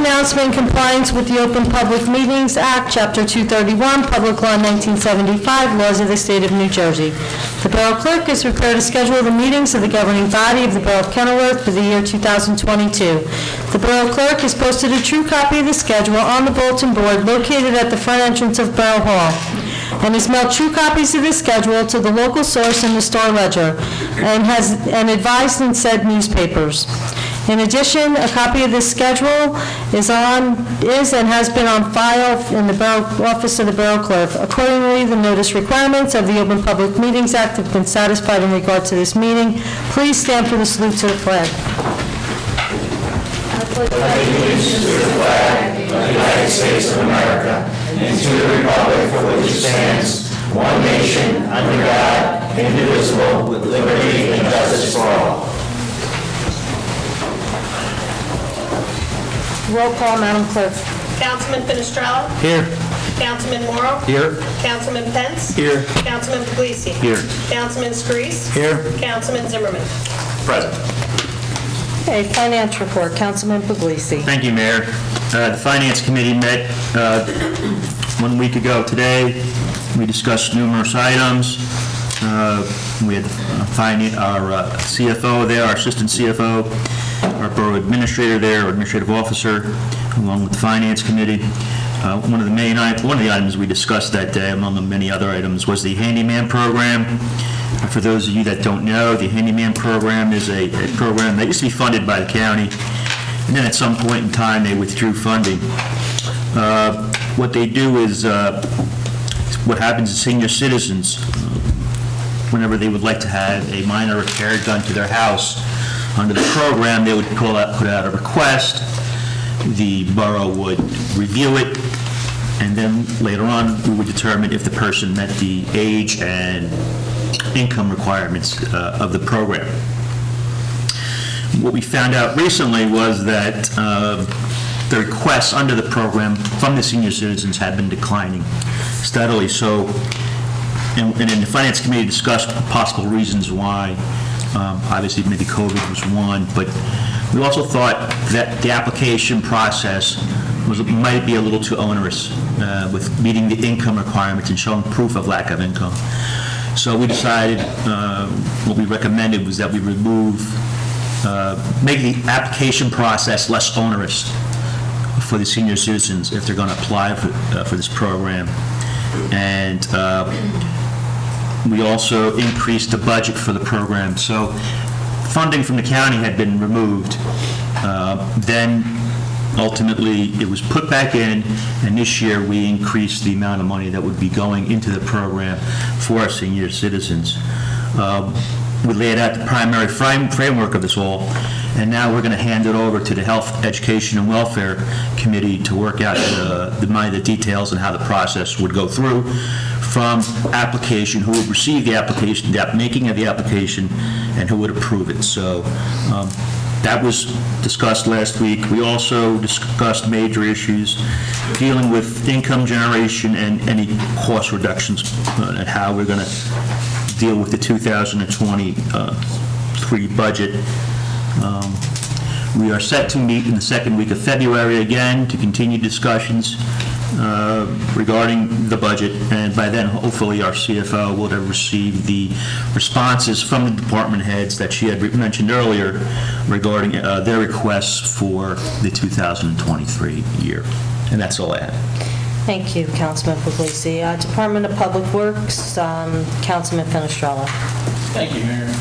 announcement in compliance with the Open Public Meetings Act, Chapter 231, Public Law 1975, laws of the state of New Jersey. The Borough Clerk is prepared to schedule the meetings of the governing body of the Borough of Kenilworth for the year 2022. The Borough Clerk has posted a true copy of the schedule on the bulletin board located at the front entrance of Borough Hall, and has mailed true copies of the schedule to the local source in the Star Ledger, and advised in said newspapers. In addition, a copy of this schedule is and has been on file in the office of the Borough Clerk. Accordingly, the notice requirements of the Open Public Meetings Act have been satisfied in regard to this meeting. Please stand for the salute to the flag. Allegiance to the flag of the United States of America and to the republic for which it stands, one nation, under God, indivisible, with liberty and justice for all. Roll call, Madam Clerk. Councilman Finestrella? Here. Councilman Morrow? Here. Councilman Pence? Here. Councilman Puglisi? Here. Councilman Scarice? Here. Councilman Zimmerman? Present. Okay, Finance Report, Councilman Puglisi. Thank you, Mayor. The Finance Committee met 1 week ago today. We discussed numerous items. We had our CFO there, our Assistant CFO, our Borough Administrator there, our Administrative Officer, along with the Finance Committee. One of the items we discussed that day, among the many other items, was the Handyman Program. For those of you that don't know, the Handyman Program is a program that used to be funded by the county, and then at some point in time they withdrew funding. What they do is, what happens is senior citizens, whenever they would like to have a minor repair done to their house, under the program, they would put out a request. The borough would review it, and then later on, we would determine if the person met the age and income requirements of the program. What we found out recently was that the requests under the program from the senior citizens had been declining steadily. So, and in the Finance Committee discussed possible reasons why. Obviously, maybe COVID was one, but we also thought that the application process might be a little too onerous with meeting the income requirements and showing proof of lack of income. So we decided, what we recommended was that we make the application process less onerous for the senior citizens if they're going to apply for this program. And we also increased the budget for the program. So funding from the county had been removed. Then ultimately it was put back in, and this year we increased the amount of money that would be going into the program for our senior citizens. We laid out the primary framework of this all, and now we're going to hand it over to the Health, Education, and Welfare Committee to work out the details and how the process would go through from application, who would receive the application, the making of the application, and who would approve it. So that was discussed last week. We also discussed major issues dealing with income generation and any cost reductions and how we're going to deal with the 2023 budget. We are set to meet in the second week of February again to continue discussions regarding the budget, and by then hopefully our CFO will have received the responses from the department heads that she had mentioned earlier regarding their requests for the 2023 year. And that's all I have. Thank you, Councilman Puglisi. Department of Public Works, Councilman Finestrella. Thank you, Mayor.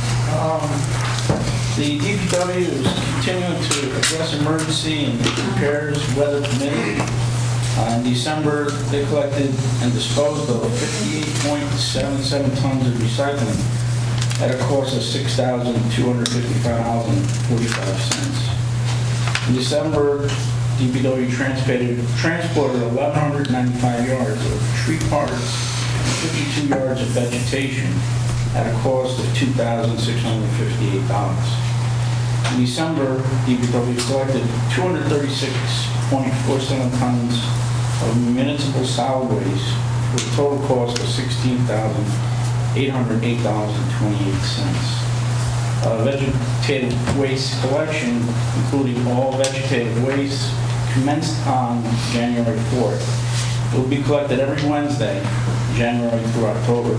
The DPW is continuing to address emergency and repairs, weather permitting. In December, they collected and disposed of 58.77 tons of recycling at a cost of $6,255.45. In December, DPW transported 1,195 yards of tree parts and 52 yards of vegetation at a cost of $2,658. In December, DPW collected 236.47 tons of municipal solid waste with a total cost of $16,808.28. Vegetative waste collection, including all vegetative waste, commenced on January 4th. It will be collected every Wednesday, January through October.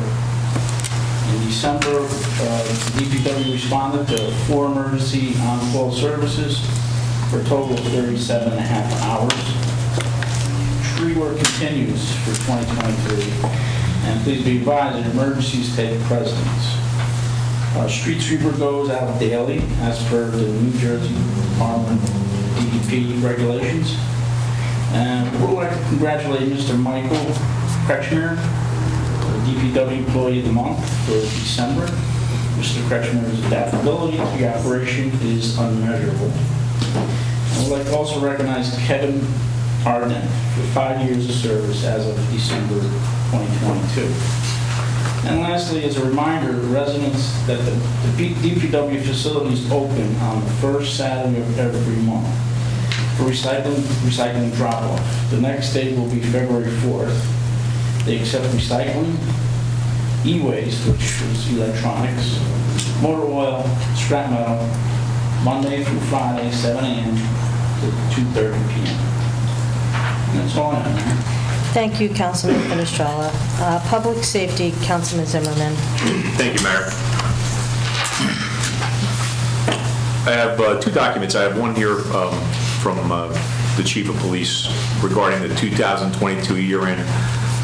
In December, the DPW responded to 4 emergency on-call services for a total of 37 and a half hours. Tree work continues for 2023, and please be advised that emergencies take precedence. Street sweeper goes out daily as per the New Jersey Department DEP regulations. And we would like to congratulate Mr. Michael Kretschmer, the DPW Employee of the Month for December. Mr. Kretschmer's adaptability to the operation is unmeasurable. I would like to also recognize Kevin Arden for 5 years of service as of December 2022. And lastly, as a reminder, residents that the DPW facility is open on the first Saturday of every month for recycling drop-off. The next day will be February 4th. They accept recycling, e-waste, which is electronics, motor oil, scrap metal, Monday through Friday, 7 a.m. to 2:30 p.m. And that's all I have, Mayor. Thank you, Councilman Finestrella. Public Safety, Councilman Zimmerman. Thank you, Mayor. I have 2 documents. I have one here from the Chief of Police regarding the 2022 year-end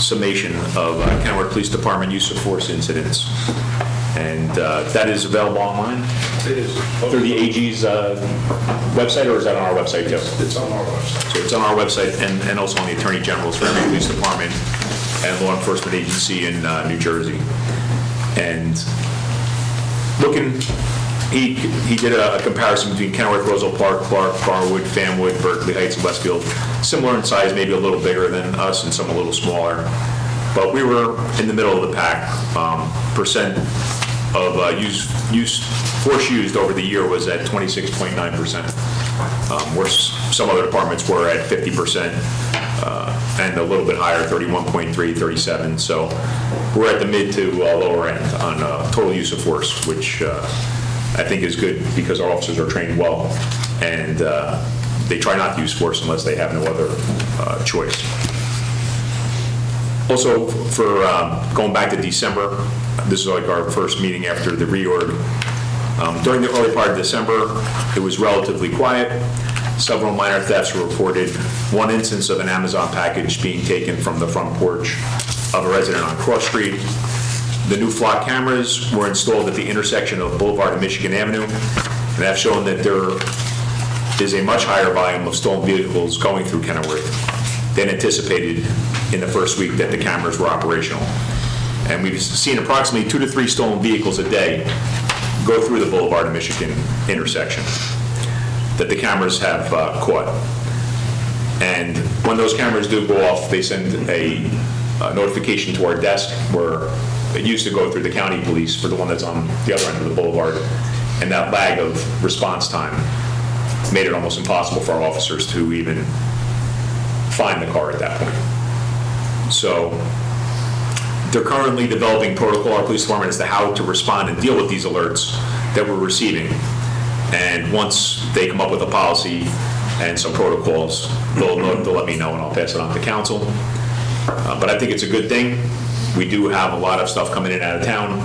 summation of Kenilworth Police Department use of force incidents. And that is available online? It is. Through the AG's website, or is that on our website too? It's on our website. So it's on our website and also on the Attorney General's for every police department and law enforcement agency in New Jersey. And looking, he did a comparison between Kenilworth, Roselle Park, Clark, Garwood, Fanwood, Berkeley Heights, and Westfield. Similar in size, maybe a little bigger than us and some a little smaller. But we were in the middle of the pack. Percent of force used over the year was at 26.9%, where some other departments were at 50%, and a little bit higher, 31.3, 37. So we're at the mid to lower end on total use of force, which I think is good because our officers are trained well, and they try not to use force unless they have no other choice. Also, for going back to December, this is like our first meeting after the reorg. During the early part of December, it was relatively quiet. Several minor thefts were reported. One instance of an Amazon package being taken from the front porch of a resident on Cross Street. The new flock cameras were installed at the intersection of Boulevard and Michigan Avenue, and have shown that there is a much higher volume of stolen vehicles going through Kenilworth than anticipated in the first week that the cameras were operational. And we've seen approximately 2 to 3 stolen vehicles a day go through the Boulevard and Michigan intersection that the cameras have caught. And when those cameras do go off, they send a notification to our desk, where it used to go through the county police for the one that's on the other end of the boulevard. And that lag of response time made it almost impossible for our officers to even find the car at that point. So they're currently developing protocol, our police department, as to how to respond and deal with these alerts that we're receiving. And once they come up with a policy and some protocols, they'll let me know, and I'll pass it on to council. But I think it's a good thing. We do have a lot of stuff coming in and out of town,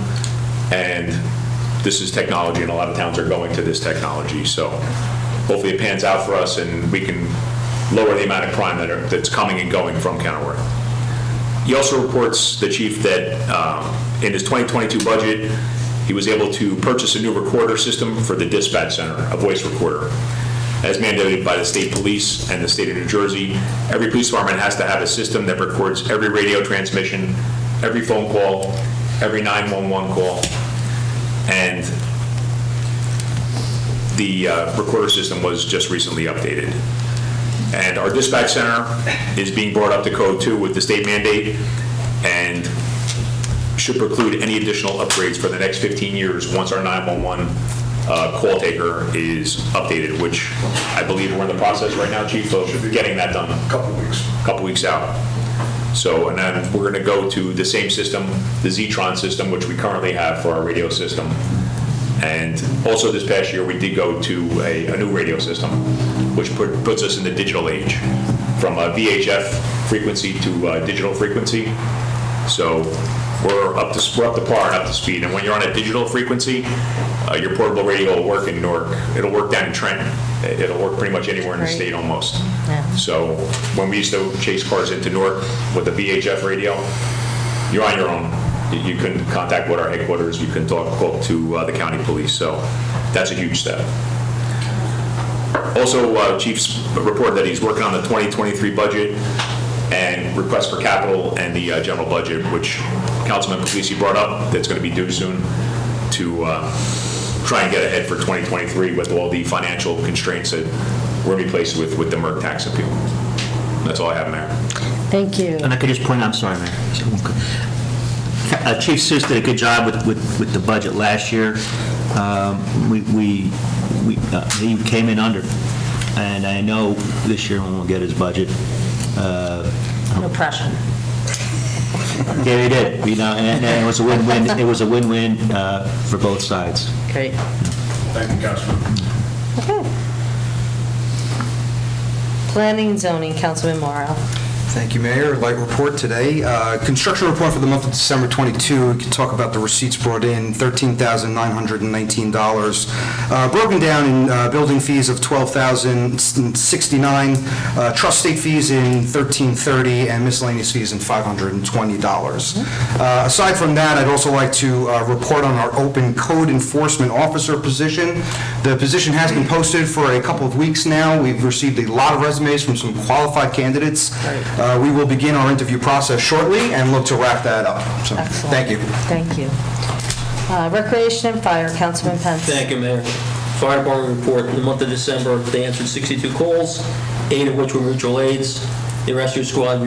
and this is technology, and a lot of towns are going to this technology. So hopefully it pans out for us, and we can lower the amount of crime that's coming and going from Kenilworth. He also reports, the chief, that in his 2022 budget, he was able to purchase a new recorder system for the dispatch center, a voice recorder. As mandated by the state police and the state of New Jersey, every police department has to have a system that records every radio transmission, every phone call, every 911 call, and the recorder system was just recently updated. And our dispatch center is being brought up to code 2 with the state mandate, and should preclude any additional upgrades for the next 15 years once our 911 call taker is updated, which I believe we're in the process right now, Chief, of getting that done. Couple weeks out. So, and then we're going to go to the same system, the Zetron system, which we currently have for our radio system. And also this past year, we did go to a new radio system, which puts us in the digital age, from a VHF frequency to digital frequency. So we're up to par and up to speed. And when you're on a digital frequency, your portable radio will work in Newark. It'll work down in Trenton. It'll work pretty much anywhere in the Great. state almost. Yeah. So when we used to chase cars into Newark with a VHF radio, you're on your own. You couldn't contact water headquarters. You couldn't talk to the county police. So that's a huge step. Also, Chief's reported that he's working on the 2023 budget and request for capital and the general budget, which Councilman Puglisi brought up, that's going to be due soon, to try and get ahead for 2023 with all the financial constraints that we're going to be placed with the MERC tax appeal. That's all I have, Mayor. Thank you. And I could just point out, I'm sorry, Mayor. Chief Seuss did a good job with the budget last year. He came in under, and I know this year when we'll get his budget. No pressure. Yeah, he did, and it was a win-win. It was a win-win for both sides. Great. Thank you, Councilman. Okay. Planning and zoning, Councilman Morrow. Thank you, Mayor. Light report today. Construction report for the month of December 22. We can talk about the receipts brought in, $13,919. Broken down in building fees of $12,069, trust state fees in $1,330, and miscellaneous fees in $520. Aside from that, I'd also like to report on our open code enforcement officer position. The position has been posted for a couple of weeks now. We've received a lot of resumes from some qualified candidates. We will begin our interview process shortly and look to wrap that up. So, Excellent. thank you. Thank you. Recreation and Fire, Councilman Pence. Thank you, Mayor. Fire Department report, in the month of December, they answered 62 calls, 8 of which were mutual aids. The rescue squad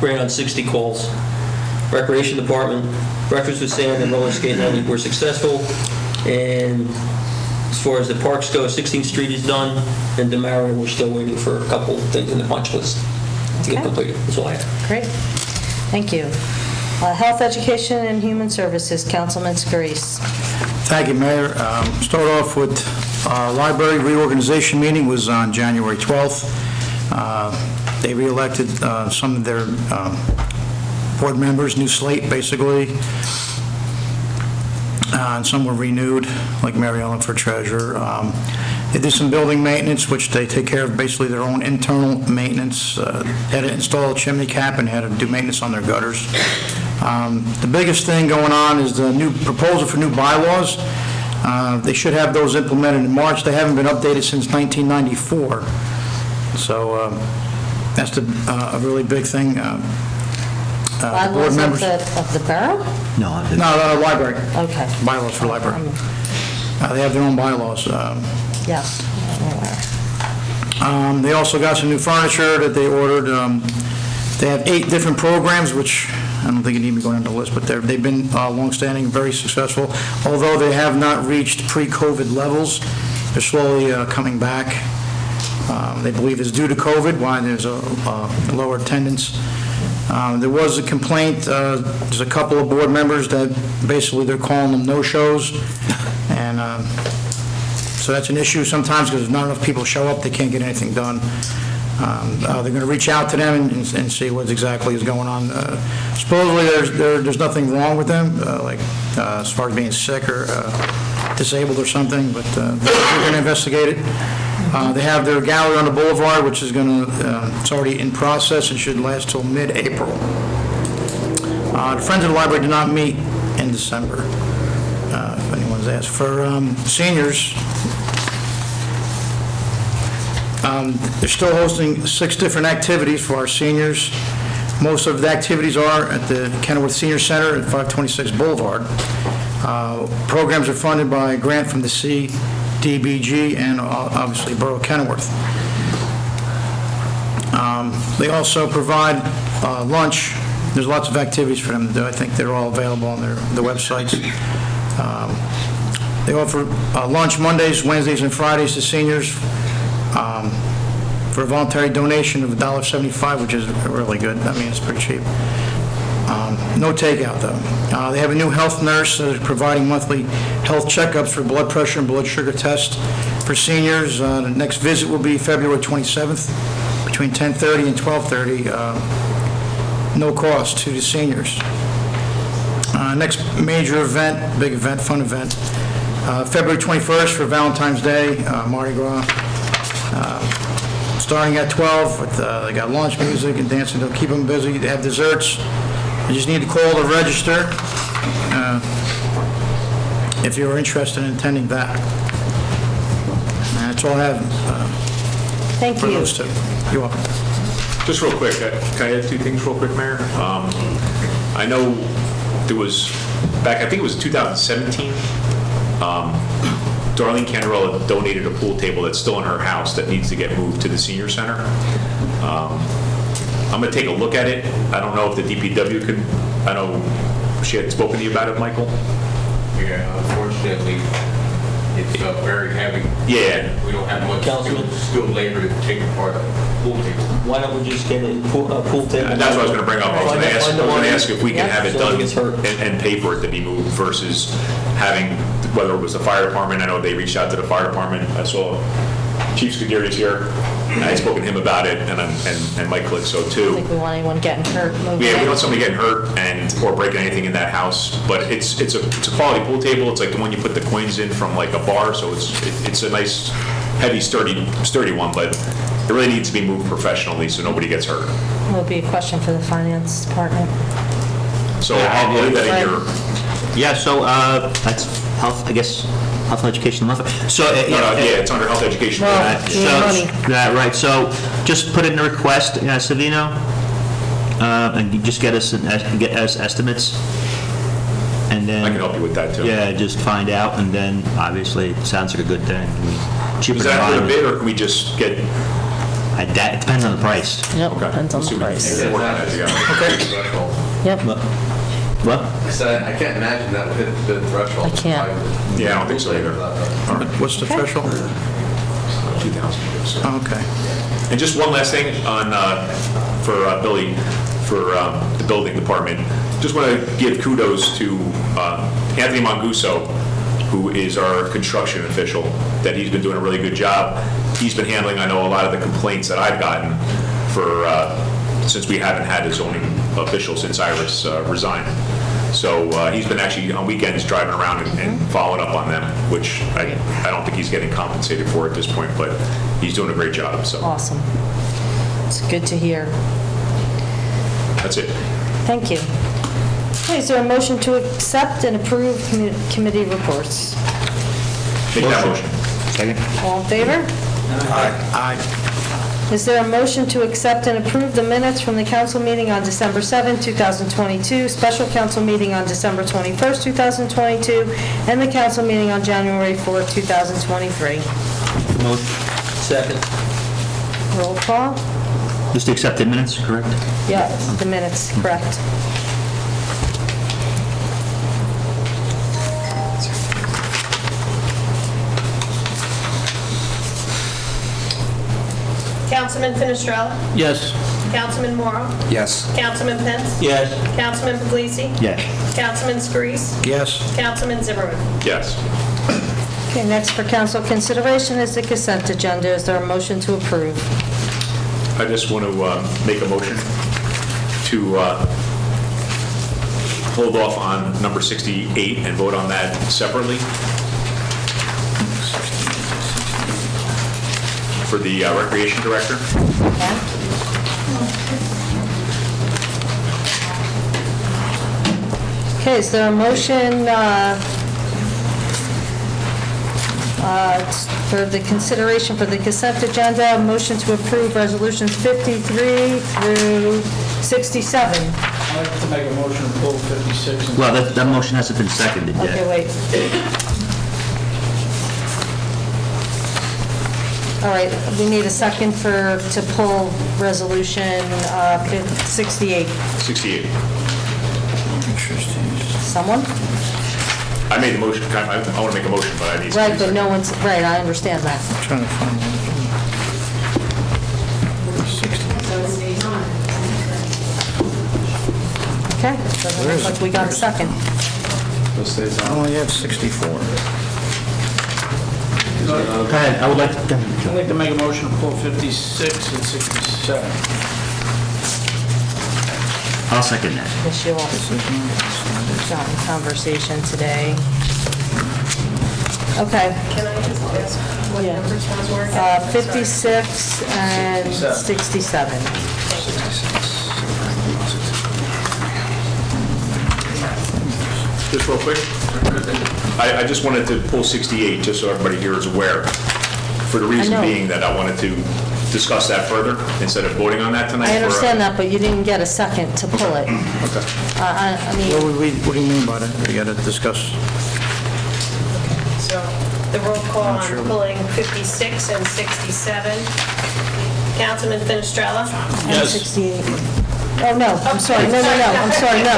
ran on 60 calls. Recreation Department, breakfast with sand and roller skating only were successful. And as far as the parks go, 16th Street is done, and Demaria, we're still waiting for a couple of things in the punch list to get Okay. completed. That's all I have. Great. Thank you. Health, Education, and Human Services, Councilman Scarice. Thank you, Mayor. Start off with library reorganization meeting was on January 12th. They re-elected some of their board members, new slate, basically. And some were renewed, like Mary Ellen for treasurer. They did some building maintenance, which they take care of basically their own internal maintenance. Had to install a chimney cap and had to do maintenance on their gutters. The biggest thing going on is the new proposal for new bylaws. They should have those implemented in March. They haven't been updated since 1994. So that's a really big thing. The board Bylaws members. of the borough? No, No, library. Okay. Bylaws for library. They have their own bylaws. Yes. They also got some new furniture that they ordered. They have 8 different programs, which I don't think you need me going down the list, but they've been longstanding, very successful. Although they have not reached pre-COVID levels, they're slowly coming back. They believe it's due to COVID, why there's a lower attendance. There was a complaint, there's a couple of board members that basically they're calling them no-shows, and so that's an issue sometimes because not enough people show up, they can't get anything done. They're going to reach out to them and see what exactly is going on. Supposedly there's nothing wrong with them, like as far as being sick or disabled or something, but they're going to investigate it. They have their gallery on the boulevard, which is going to, it's already in process and should last till mid-April. The Friends of the Library did not meet in December, if anyone's asked. For seniors, they're still hosting 6 different activities for our seniors. Most of the activities are at the Kenilworth Senior Center at 526 Boulevard. Programs are funded by a grant from the CDBG and obviously Borough of Kenilworth. They also provide lunch. There's lots of activities for them to do. I think they're all available on their websites. They offer lunch Mondays, Wednesdays, and Fridays to seniors for a voluntary donation of $1.75, which is really good. I mean, it's pretty cheap. No takeout, though. They have a new health nurse providing monthly health checkups for blood pressure and blood sugar tests for seniors. The next visit will be February 27th, between 10:30 and 12:30. No cost to the seniors. Next major event, big event, fun event, February 21st for Valentine's Day, Mardi Gras. Starting at 12, they got lunch, music, and dancing. They'll keep them busy. They have desserts. You just need to call to register if you're interested in attending that. And that's all I have Thank for you. those two. You're welcome. Just real quick, can I add two things real quick, Mayor? I know there was, back, I think it was 2017, Darlene Candarella donated a pool table that's still in her house that needs to get moved to the senior center. I'm going to take a look at it. I don't know if the DPW could, I know she had spoken to you about it, Michael? Yeah, unfortunately, it's very heavy. Yeah. We don't have much Councilman? skilled labor to take apart a pool table. Why don't we just get a pool table? That's what I was going to bring up. I was going to ask if we can have it So done it gets hurt. and pay for it to be moved versus having, whether it was the fire department, I know they reached out to the fire department. I saw Chief Scuderi's here. I had spoken to him about it, and Mike Click so I too. think we want anyone getting hurt, moving. Yeah, we don't want somebody getting hurt or breaking anything in that house, but it's a quality pool table. It's like the one you put the coins in from like a bar, so it's a nice, heavy, sturdy one, but it really needs to be moved professionally so nobody gets hurt. Will be a question for the finance department. So I'll leave that in your, Yeah, so that's health, I guess, health and education month. So, yeah, it's under health education. Well, So, yeah, money. right, so just put in a request, Savino, and you just get us estimates, and then... I can help you with that too. Yeah, just find out, and then, obviously, it sounds like a good thing. Cheaper Is than that with a buying bid, or can we just get? it. It depends on the price. Yep, Okay. depends on Let's see the what we can price. do. Work on that together. Yep, What? I said, I can't imagine that would hit the threshold. I can't. Yeah, I don't think so either. What's the threshold? 2,000. Oh, okay. And just one last thing on, for Billy, for the building department. Just want to give kudos to Anthony Manguso, who is our construction official, that he's been doing a really good job. He's been handling, I know, a lot of the complaints that I've gotten for, since we haven't had a zoning official since Iris resigned. So he's been actually on weekends driving around and following up on them, which I don't think he's getting compensated for at this point, but he's doing a great job, so awesome. It's good to hear. that's it. Thank you. Okay, is there a motion to accept and approve committee reports? Make that motion. Second? All in favor? Aye. Is there a motion to accept and approve the minutes from the council meeting on December 7, 2022, special council meeting on December 21st, 2022, and the council meeting on January 4, 2023? Motion. Second. Roll call? Just to accept the minutes, correct? Yeah, the minutes, correct. Councilman Finestrella? Yes. Councilman Morrow? Yes. Councilman Pence? Yes. Councilman Puglisi? Yeah. Councilman Scarice? Yes. Councilman Zimmerman? Yes. Okay, next for council consideration is the consent agenda. Is there a motion to approve? I just want to make a motion to hold off on number 68 and vote on that separately for the recreation director. Okay, is there a motion for the consideration for the consent agenda, a motion to approve resolutions 53 through 67? I'd like to make a motion to pull 56 and... Well, that motion hasn't been seconded yet. Okay, wait. All right, we need a second to pull resolution 68. 68. Someone? I made the motion, I want to make a motion, but I need... Right, but no one's, right, I understand that. Trying to find one. Okay, doesn't look like we got a second. I only have 64. Go ahead, I would like to, I'd like to make a motion to pull 56 and 67. I'll second that. Wish you all got in conversation today. Okay. Can I just ask what Yeah. numbers those were? 56 and 67. Just real quick, I just wanted to pull 68, just so everybody here is aware, for the reason know. being that I wanted to discuss that further instead of voting on that tonight. I understand that, but you didn't get a second to pull it. Okay. I What mean, what do you mean by that? We got to discuss. So the roll call Not sure. on pulling 56 and 67. Councilman Finestrella? and 68. Oh, no, I'm sorry, no, I'm sorry, no.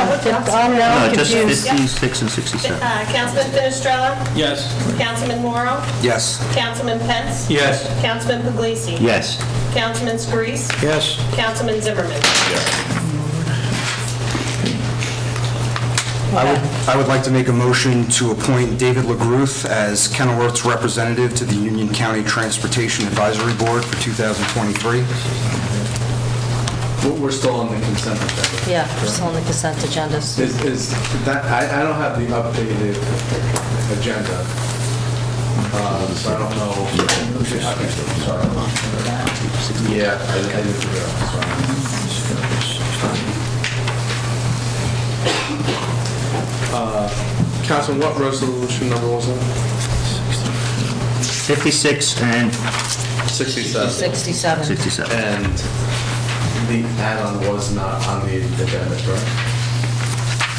I'm now No, just confused. 56 and 67. Councilman Finestrella? Yes. Councilman Morrow? Yes. Councilman Pence? Yes. Councilman Puglisi? Yes. Councilman Scarice? Yes? Councilman Zimmerman? I would like to make a motion to appoint David LaGruth as Kenilworth's representative to the Union County Transportation Advisory Board for 2023. We're still on the consent agenda. Yeah, we're still on the consent agendas. Is that, I don't have the updated agenda, so I don't know. Sorry. Yeah, I didn't figure out, sorry. Councilman, what resolution number was it? 56 and 67. 67. 67. And the add-on was not on the agenda, correct?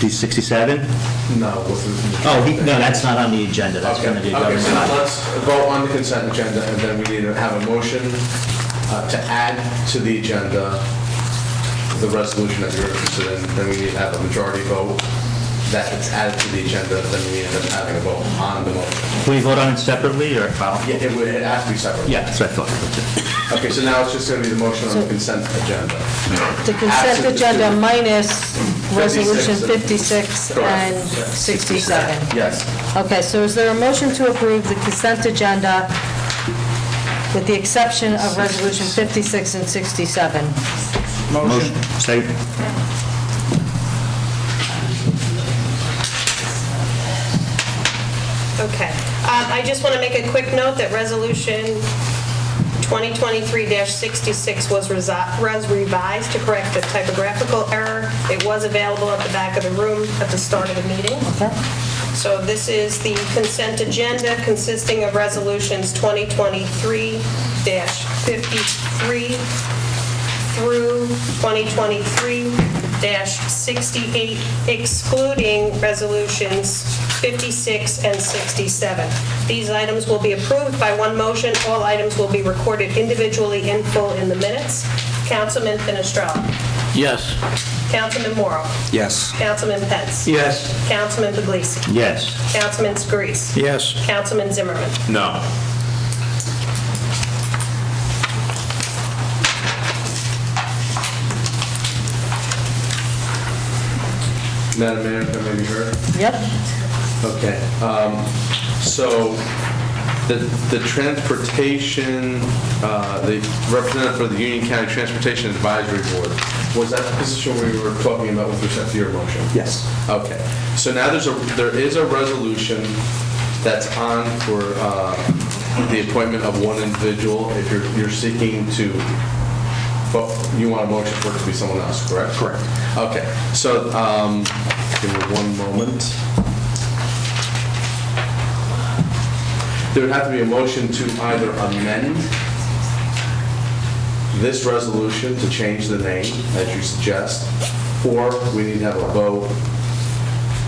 D67? No, was it? Oh, no, that's not on the agenda. That's going to be a Okay, so government. let's vote on the consent agenda, and then we need to have a motion to add to the agenda the resolution that you're interested in, then we need to have a majority vote that it's added to the agenda, then we end up having a vote on the motion. Can we vote on it separately, or? Yeah, it has to be separate. Yeah, that's what I thought. Okay, so now it's just going to be the motion on the consent agenda. The consent Absent the agenda two. minus resolution 56 Correct. and 67. Yes. Okay, so is there a motion to approve the consent agenda with the exception of resolution 56 and 67? Motion. Second. Okay. I just want to make a quick note that Resolution 2023-66 was revised to correct the typographical error. It was available at the back of the room at the start of the meeting. Okay. So this is the consent agenda consisting of Resolutions 2023-53 through 2023-68, excluding Resolutions 56 and 67. These items will be approved by one motion. All items will be recorded individually in full in the minutes. Councilman Finestrella. Yes. Councilman Morrow. Yes. Councilman Pence. Yes. Councilman Puglisi. Yes. Councilman Scarice. Yes. Councilman Zimmerman. No. Madam Mayor, can I be heard? Yep. Okay, so the transportation, the representative for the Union County Transportation Advisory Board, was that the position we were talking about with respect to your motion? Yes. Okay, so now there is a resolution that's on for the appointment of one individual. If you're seeking to, but you want a motion for it to be someone else, correct? Correct. Okay, so, give me one moment. There would have to be a motion to either amend this resolution to change the name, as you suggest, or we need to have a vote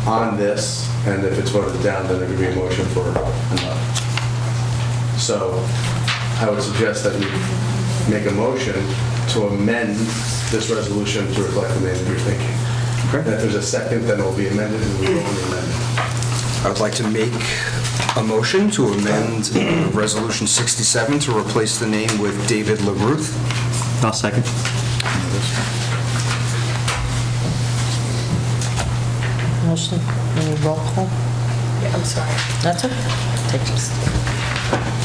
on this, and if it's voted down, then there could be a motion for another. So I would suggest that we make a motion to amend this resolution to reflect the name that you're thinking. If there's a second, then it will be amended, and we will amend it. I would like to make a motion to amend Resolution 67 to replace the name with David LaGruth. I'll second. Motion, any roll call? Yeah, I'm sorry. That's okay. Take this.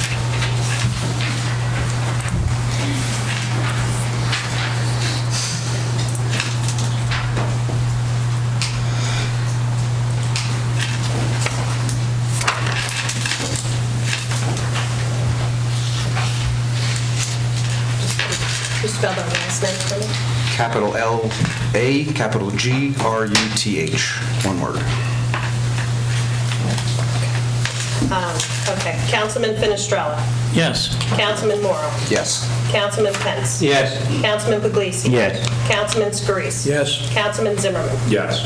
You spelled out the last name for me? Capital L-A, capital G-R-U-T-H, one word. Okay. Councilman Finestrella. Yes. Councilman Morrow. Yes. Councilman Pence. Yes. Councilman Puglisi. Yes. Councilman Scarice. Yes. Councilman Zimmerman. Yes.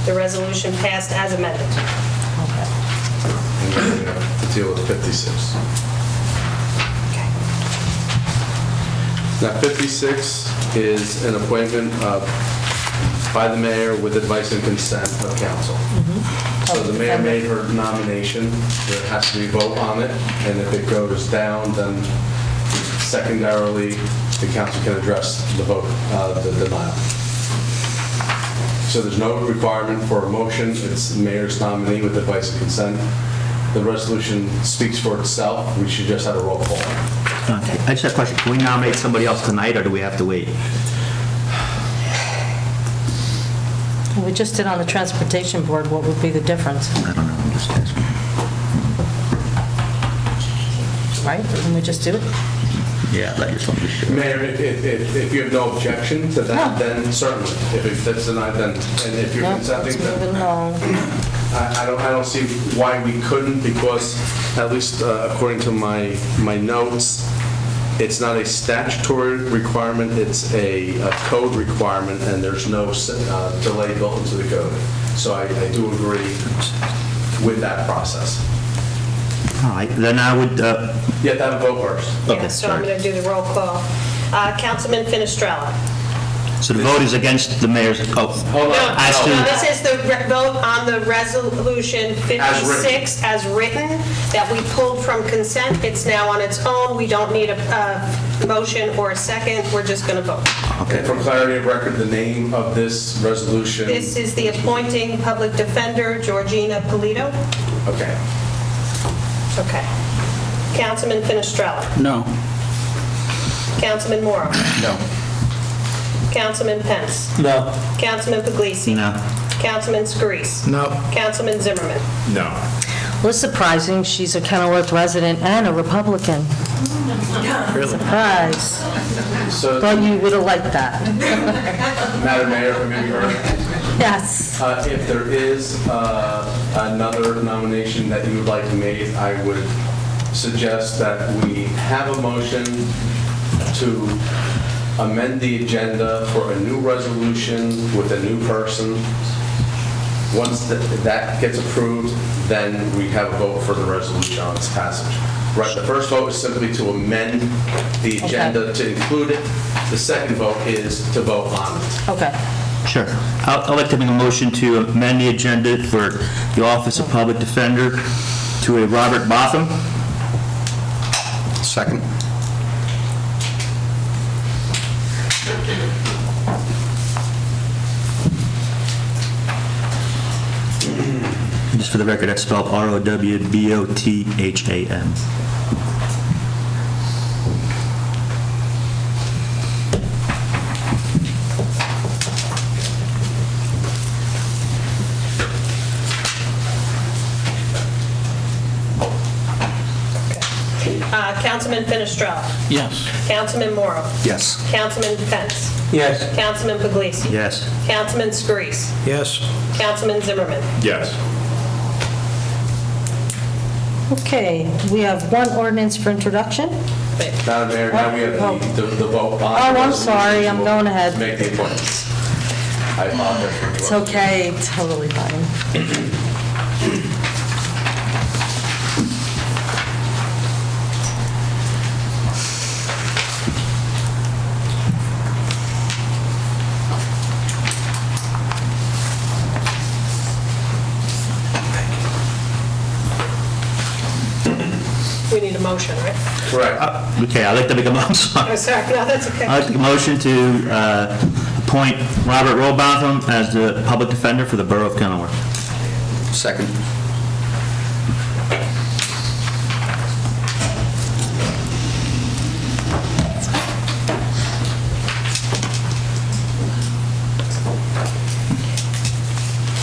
The resolution passed as amended. And then we have to deal with 56. Now, 56 is an appointment by the mayor with advice and consent of council. So the mayor made her nomination, there has to be a vote on it, and if it goes down, then secondarily, the council can address the vote, the denial. So there's no requirement for a motion, it's the mayor's nominee with advice and consent. The resolution speaks for itself, we should just have a roll call. I just have a question. Can we nominate somebody else tonight, or do we have to wait? We just did on the Transportation Board, what would be the difference, I don't know, I'm just asking. right? Didn't we just do it? Yeah, I just want to be sure. Mayor, if you have no objection to that, then certainly. If it's denied, then, and if you're No, consenting, let's move it then along. I don't see why we couldn't, because at least according to my notes, it's not a statutory requirement, it's a code requirement, and there's no delay built into the code. So I do agree with that process. All right, then I would, You have to have a vote first. okay, Yeah, so I'm sorry. going to do the roll call. Councilman Finestrella. So the vote is against the mayor's, Hold on. No, As to- no, this is the vote on the resolution 56 as written, that we pulled from consent. It's now on its own. We don't need a motion or a second. We're just going to vote. And for clarity of record, the name of this resolution. This is the appointing public defender, Georgina Polito. Okay. Okay. Councilman Finestrella. No. Councilman Morrow. No. Councilman Pence. No. Councilman Puglisi. no. Councilman Scarice. No. Councilman Zimmerman. No. Well, it's surprising, she's a Kenilworth resident and a Republican. Surprise. So, Thought you would have liked that. Madam Mayor, if I may be heard. Yes. If there is another nomination that you would like made, I would suggest that we have a motion to amend the agenda for a new resolution with a new person. Once that gets approved, then we have a vote for the resolution on its passage. Right, the first vote is simply to amend the agenda to include it. The second vote is to vote on it. Okay. Sure. I'd like to make a motion to amend the agenda for the Office of Public Defender to a Robert Botham. Second. Just for the record, that's spelled R-O-W-B-O-T-H-A-M. Councilman Finestrella. Yes. Councilman Morrow. Yes. Councilman Pence. Yes. Councilman Puglisi. Yes. Councilman Scarice. Yes. Councilman Zimmerman. Yes. Okay, we have one ordinance for introduction. Madam Mayor, now we have the vote on. Oh, I'm sorry, I'm going ahead. Make the appointments. I apologize for It's interrupting. okay, totally fine. We need a motion motion, right? Correct. Okay, I'd like to make a motion. Oh, sorry, no, that's okay. I'd like to make a motion to appoint Robert Robotham as the public defender for the Borough of Kenilworth. Second.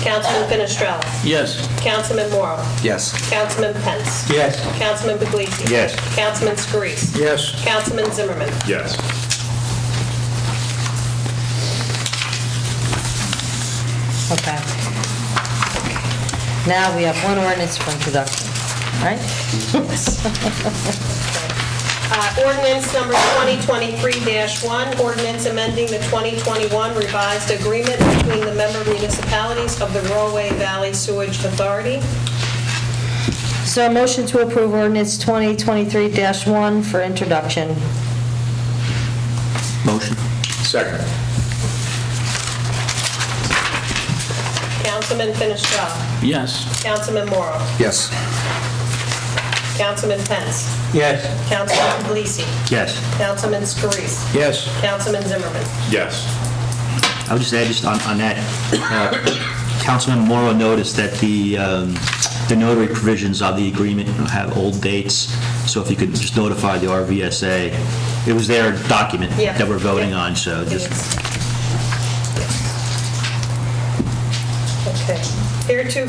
Councilman Finestrella. Yes. Councilman Morrow. Yes. Councilman Pence. Yes. Councilman Puglisi. Yes. Councilman Scarice. Yes. Councilman Zimmerman. Yes. Okay. Now we have one ordinance for introduction, right? Ordinance number 2023-1, ordinance amending the 2021 revised agreement between the member municipalities of the Rollway Valley Sewage Authority. So a motion to approve ordinance 2023-1 for introduction. Motion. Second. Councilman Finestrella. Yes. Councilman Morrow. Yes. Councilman Pence. Yes. Councilman Puglisi. Yes. Councilman Scarice. Yes. Councilman Zimmerman. Yes. I would just add just on that, Councilman Morrow noticed that the notary provisions of the agreement have old dates, so if you could just notify the RVSA, it was their document Yeah. that we're voting Yeah. on, so just, Okay. Hereto,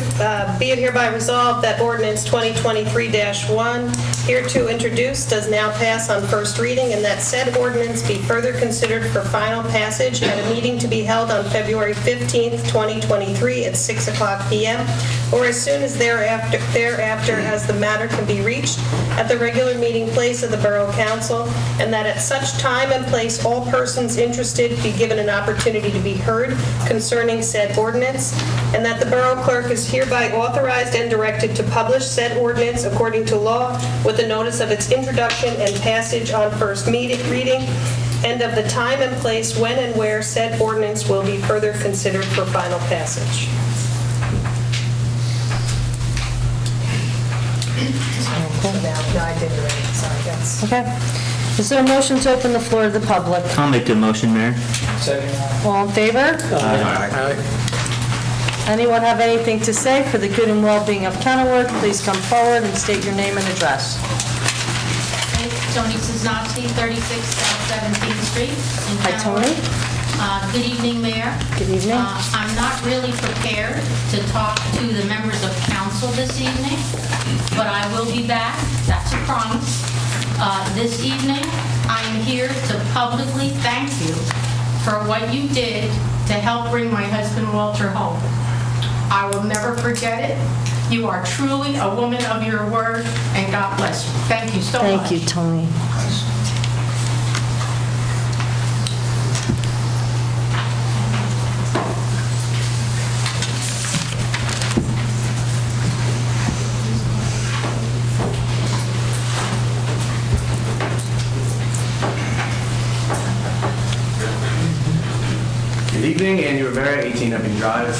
be it hereby resolved that ordinance 2023-1, hereto introduced, does now pass on first reading, and that said ordinance be further considered for final passage at a meeting to be held on February 15th, 2023 at 6:00 p.m., or as soon as thereafter as the matter can be reached at the regular meeting place of the Borough Council, and that at such time and place all persons interested be given an opportunity to be heard concerning said ordinance, and that the Borough Clerk is hereby authorized and directed to publish said ordinance according to law with a notice of its introduction and passage on first reading, and of the time and place when and where said ordinance will be further considered for final passage. No, I did already, sorry, yes. Okay. Is there a motion to open the floor to the public? I'll make the motion, Mayor. Second. All in favor? Anyone have anything to say for the good and well-being of Kenilworth? Please come forward and state your name and address. Tony Cisnowski, 36 South 17th Street in Hi, Tony. Kenilworth. Good evening, Mayor. Good evening. I'm not really prepared to talk to the members of council this evening, but I will be back. That's a promise. This evening, I am here to publicly thank you for what you did to help bring my husband Walter home. I will never forget it. You are truly a woman of your word, and God bless you. Thank you so much. Thank you, Tony. Good evening, Andy Rivera, 18 Epping Drive.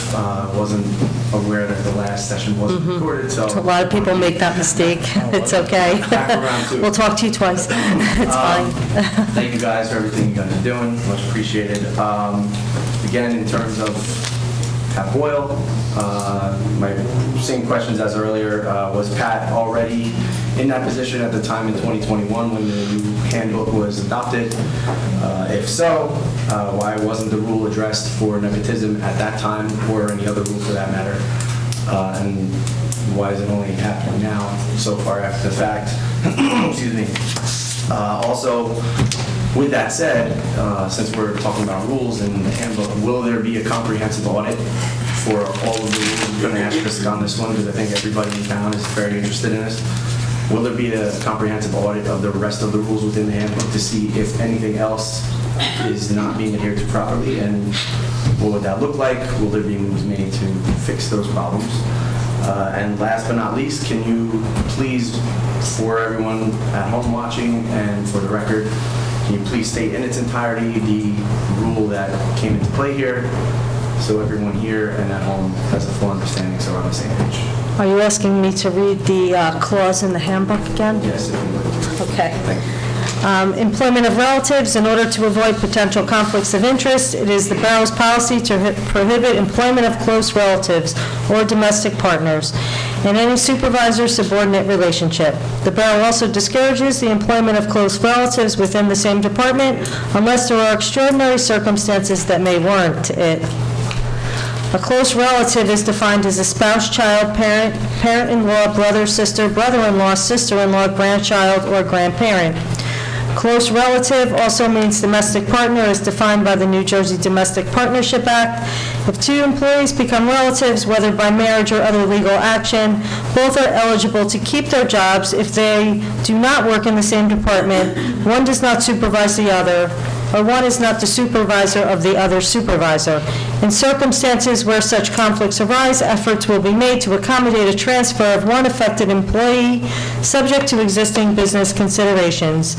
Wasn't aware that the last session wasn't recorded, so. A lot of people make that mistake. It's okay. Back around to it. We'll talk to you twice. It's fine. Thank you guys for everything you guys are doing, much appreciated. Again, in terms of Pat Boyle, my same questions as earlier, was Pat already in that position at the time in 2021 when the new handbook was adopted? If so, why wasn't the rule addressed for nepotism at that time, or any other rule for that matter? And why is it only happening now, so far after the fact? Excuse me. Also, with that said, since we're talking about rules in the handbook, will there be a comprehensive audit for all of the rules? I'm going to ask Chris on this one because I think everybody in town is very interested in this. Will there be a comprehensive audit of the rest of the rules within the handbook to see if anything else is not being adhered to properly, and what would that look like? Will there be moves made to fix those problems? And last but not least, can you please, for everyone at home watching and for the record, can you please state in its entirety the rule that came into play here, so everyone here and at home has a full understanding, so we're on the same page? Are you asking me to read the clause in the handbook again? Yes, if you would. Okay. Thank you. Employment of relatives, in order to avoid potential conflicts of interest, it is the borough's policy to prohibit employment of close relatives or domestic partners in any supervisor-subordinate relationship. The borough also discourages the employment of close relatives within the same department unless there are extraordinary circumstances that may warrant it. A close relative is defined as a spouse, child, parent, parent-in-law, brother, sister, brother-in-law, sister-in-law, grandchild, or grandparent. Close relative also means domestic partner as defined by the New Jersey Domestic Partnership Act. If two employees become relatives, whether by marriage or other legal action, both are eligible to keep their jobs if they do not work in the same department, one does not supervise the other, or one is not the supervisor of the other supervisor. In circumstances where such conflicts arise, efforts will be made to accommodate a transfer of one affected employee, subject to existing business considerations.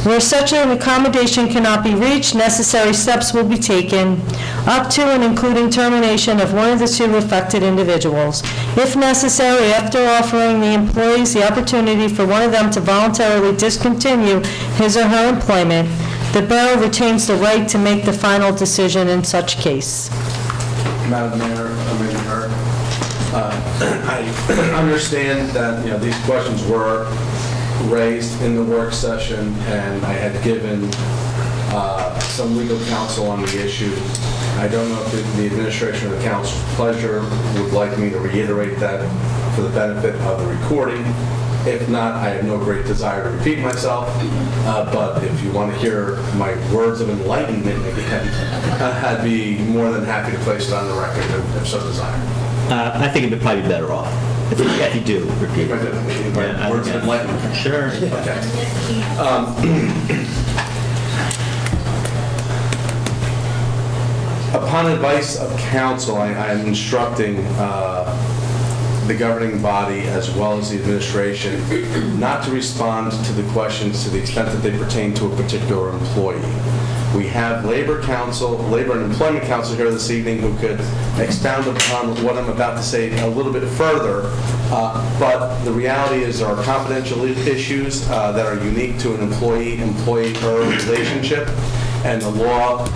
Where such an accommodation cannot be reached, necessary steps will be taken, up to and including termination of one of the two affected individuals. If necessary, after offering the employees the opportunity for one of them to voluntarily discontinue his or her employment, the borough retains the right to make the final decision in such case. Madam Mayor, I understand that, these questions were raised in the work session, and I had given some legal counsel on the issue. I don't know if the administration or the council's pleasure would like me to reiterate that for the benefit of the recording. If not, I have no great desire to repeat myself, but if you want to hear my words of enlightenment again, I'd be more than happy to place it on the record if so desired. I think it'd probably be better off if you do repeat it. My words of enlightenment. Sure. Okay. Upon advice of counsel, I am instructing the governing body as well as the administration not to respond to the questions to the extent that they pertain to a particular employee. We have Labor and Employment Council here this evening who could expound upon what I'm about to say a little bit further, but the reality is there are confidential issues that are unique to an employee-employer relationship, and the law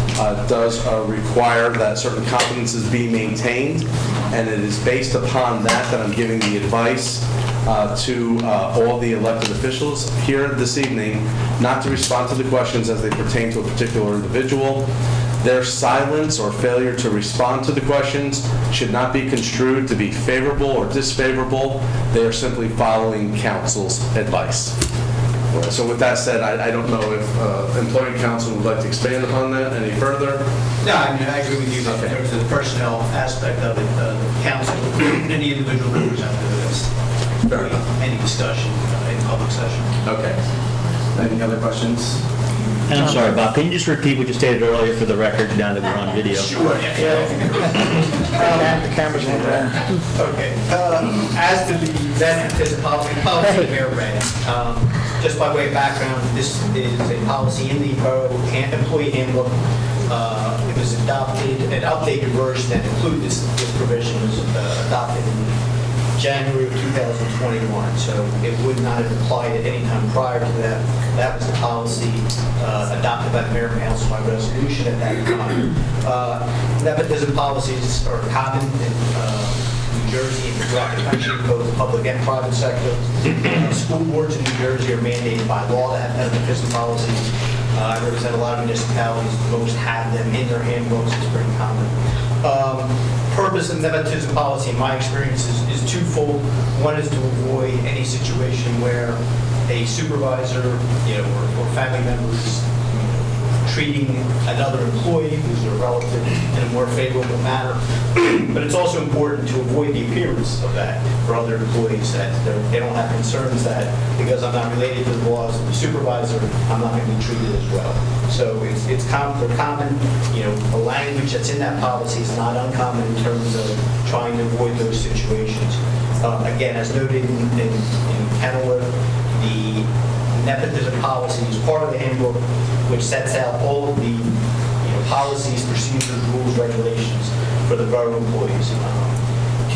does require that certain competences be maintained, and it is based upon that I'm giving the advice to all the elected officials here this evening not to respond to the questions as they pertain to a particular individual. Their silence or failure to respond to the questions should not be construed to be favorable or disfavorable. They are simply following counsel's advice. So with that said, I don't know if Employment Council would like to expand upon that any further. No, I agree with you that in terms of the personnel aspect of it, the council, any individual representative of this, any discussion in public session. Okay. Any other questions? And I'm sorry, Bob, can you just repeat what you stated earlier for the record now that we're on video? Sure. The camera's on there. Okay. As to the benefits policy the mayor ran, just by way of background, this is a policy in the borough employee handbook. It was adopted, an updated version that included this provision was adopted in January of 2021, so it would not have applied at any time prior to that. That was the policy adopted by the mayor and council by resolution at that time. Nepotism policies are common in New Jersey and throughout the country, both public and private sector. School boards in New Jersey are mandated by law to have nepotism policies. I represent a lot of municipalities. Most have them in their handbooks. It's pretty common. Purpose of nepotism policy, in my experience, is twofold. One is to avoid any situation where a supervisor, or family members treating another employee who's a relative in a more favorable manner. But it's also important to avoid the appearance of that for other employees, that they don't have concerns that because I'm not related to the laws of the supervisor, I'm not going to be treated as well. So it's common, the language that's in that policy is not uncommon in terms of trying to avoid those situations. Again, as noted in Kenilworth, the nepotism policy is part of the handbook, which sets out all of the policies, procedures, rules, regulations for the borough employees.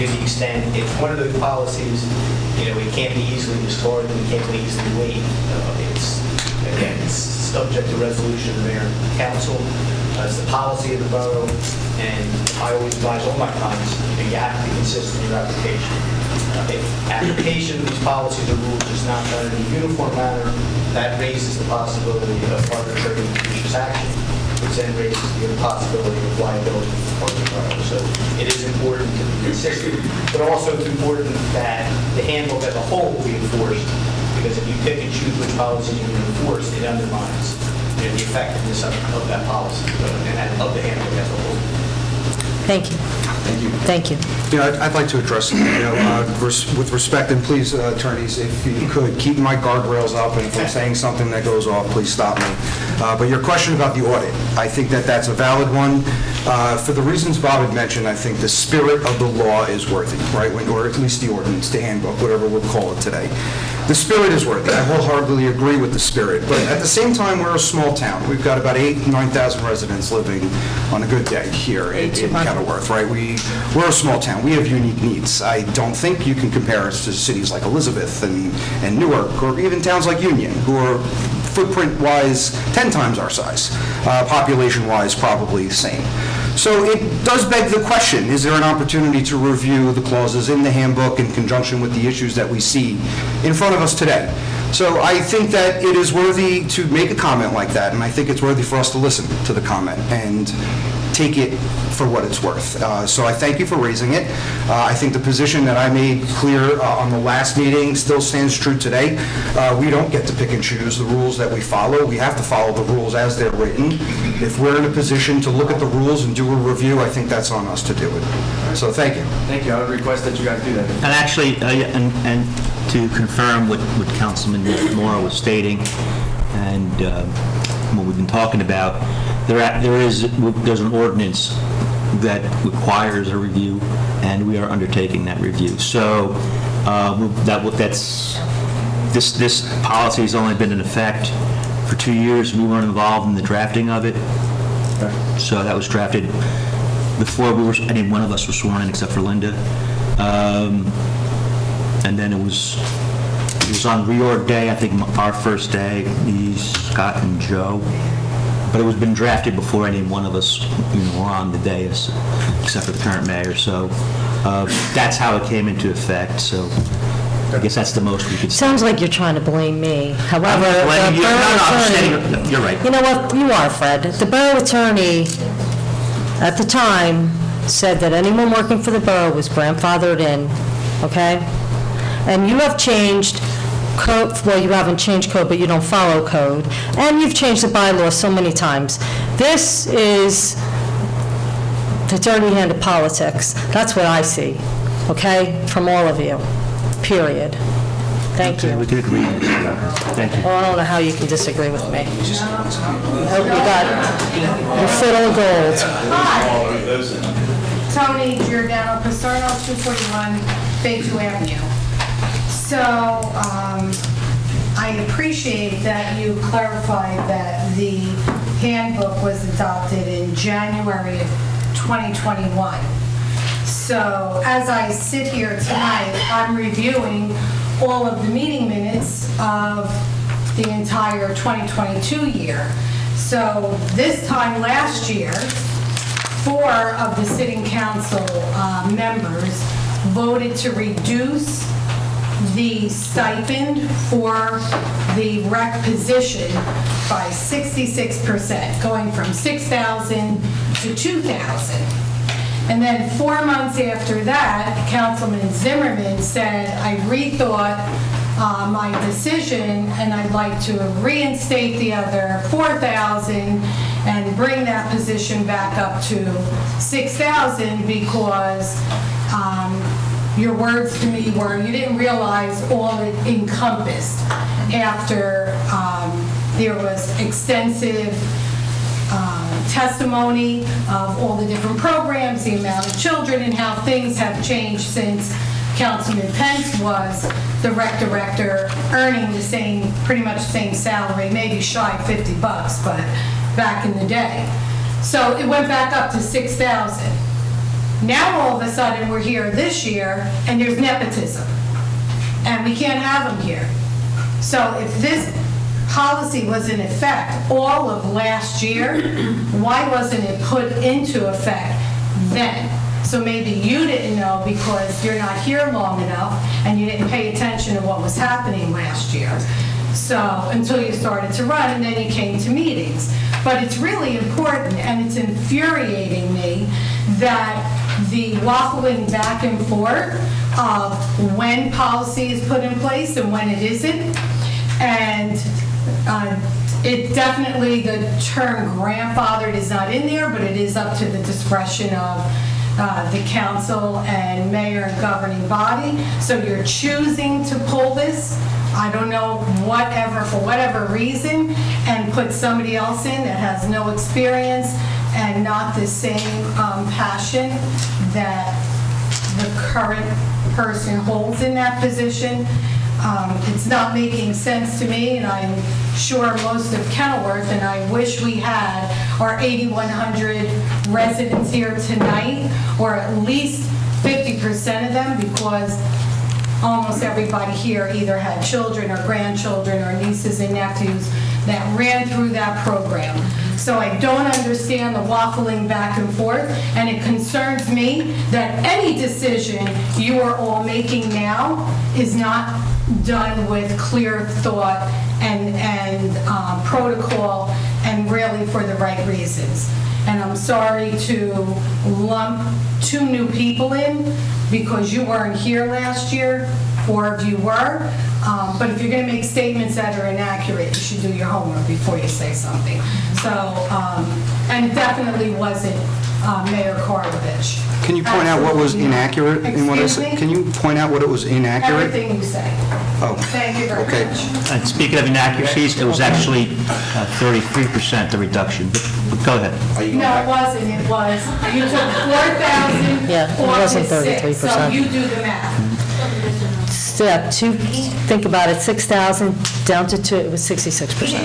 to the extent it's one of those policies, it can't be easily discarded, and it can't be easily waived. It's subject to resolution of the mayor and council. It's the policy of the borough, and I always advise all my clients, you have to be consistent in your application. If application of these policies or rules is not done in a uniform manner, that raises the possibility of arbitrary and capricious action, which then raises the possibility of liability for the borough. So it is important to be consistent, but also it's important that the handbook as a whole will be enforced, because if you pick and choose which policies you're going to enforce, it undermines the effectiveness of that policy and of the handbook as a whole. Thank you. Thank you. I'd like to address, with respect, and please, attorneys, if you could, keep my guardrails up, and if I'm saying something that goes off, please stop me. But your question about the audit, I think that that's a valid one. For the reasons Bob had mentioned, I think the spirit of the law is worthy, right? Or at least the ordinance, the handbook, whatever we'll call it today. The spirit is worthy. I wholeheartedly agree with the spirit. But at the same time, we're a small town. We've got about 8,000 to 9,000 residents living on a good day here in Kenilworth, right? We're a small town. We have unique needs. I don't think you can compare us to cities like Elizabeth and Newark, or even towns like Union, who are footprint-wise 10 times our size. Population-wise, probably the same. So it does beg the question, is there an opportunity to review the clauses in the handbook in conjunction with the issues that we see in front of us today? So I think that it is worthy to make a comment like that, and I think it's worthy for us to listen to the comment and take it for what it's worth. So I thank you for raising it. I think the position that I made clear on the last meeting still stands true today. We don't get to pick and choose the rules that we follow. We have to follow the rules as they're written. If we're in a position to look at the rules and do a review, I think that's on us to do it. So thank you. Thank you. I would request that you guys do that. And actually, and to confirm what Councilman Mora was stating, and what we've been talking about, there's an ordinance that requires a review, and we are undertaking that review. So this policy has only been in effect for 2 years. We weren't involved in the drafting of it. So that was drafted before any one of us was sworn in, except for Linda. And then it was on reorg day, I think our first day, me, Scott, and Joe. But it was been drafted before any one of us were on the dais, except for the current mayor. So that's how it came into effect. So I guess that's the most we could say. Sounds like you're trying to blame me. However, the borough attorney... You're right. You know what? You are, Fred. The borough attorney, at the time, said that anyone working for the borough was grandfathered in, okay? And you have changed code, well, you haven't changed code, but you don't follow code, and you've changed the bylaws so many times. This is the dirty hand of politics. That's what I see, okay, from all of you, period. Thank you. We can agree. Thank you. Well, I don't know how you can disagree with me. I hope you got your foot on gold. Tony Giordano, Paserno, 241 Bayview Avenue. So I appreciate that you clarified that the handbook was adopted in January of 2021. So as I sit here tonight, I'm reviewing all of the meeting minutes of the entire 2022 year. So this time last year, 4 of the sitting council members voted to reduce the stipend for the rec position by 66%, going from $6,000 to $2,000. And then 4 months after that, Councilman Zimmerman said, I rethought my decision, and I'd like to reinstate the other $4,000 and bring that position back up to $6,000 because your words to me were you didn't realize all it encompassed after there was extensive testimony of all the different programs, the amount of children, and how things have changed since Councilman Pence was the rec director, earning the same, pretty much the same salary, maybe shy of $50, but back in the day. So it went back up to $6,000. Now, all of a sudden, we're here this year, and there's nepotism, and we can't have them here. So if this policy was in effect all of last year, why wasn't it put into effect then? So maybe you didn't know because you're not here long enough and you didn't pay attention to what was happening last year. So, until you started to run and then you came to meetings. But it's really important and it's infuriating me that the waffling back and forth of when policy is put in place and when it isn't. And it definitely, the term grandfathered is not in there, but it is up to the discretion of the council and mayor and governing body. So you're choosing to pull this, I don't know, whatever, for whatever reason, and put somebody else in that has no experience and not the same passion that the current person holds in that position. It's not making sense to me, and I'm sure most of Kenilworth, and I wish we had our 8,100 residents here tonight, or at least 50% of them, because almost everybody here either had children or grandchildren or nieces and nephews that ran through that program. So I don't understand the waffling back and forth, and it concerns me that any decision you are all making now is not done with clear thought and protocol and really for the right reasons. And I'm sorry to lump 2 new people in because you weren't here last year, 4 of you were. But if you're going to make statements that are inaccurate, you should do your homework before you say something. So, and it definitely wasn't Mayor Karlovich. Can you point out what was inaccurate in what I said? Excuse me? Can you point out what it was inaccurate? Everything you say. Oh, Thank you very okay. much. And speaking of inaccuracies, it was actually 33% the reduction. But go ahead. No, it wasn't. It was, you took 4,000 Yeah, it off wasn't the 6, so 33%. you do the math. Yeah, think about it, 6,000 down to 2, it was 66%.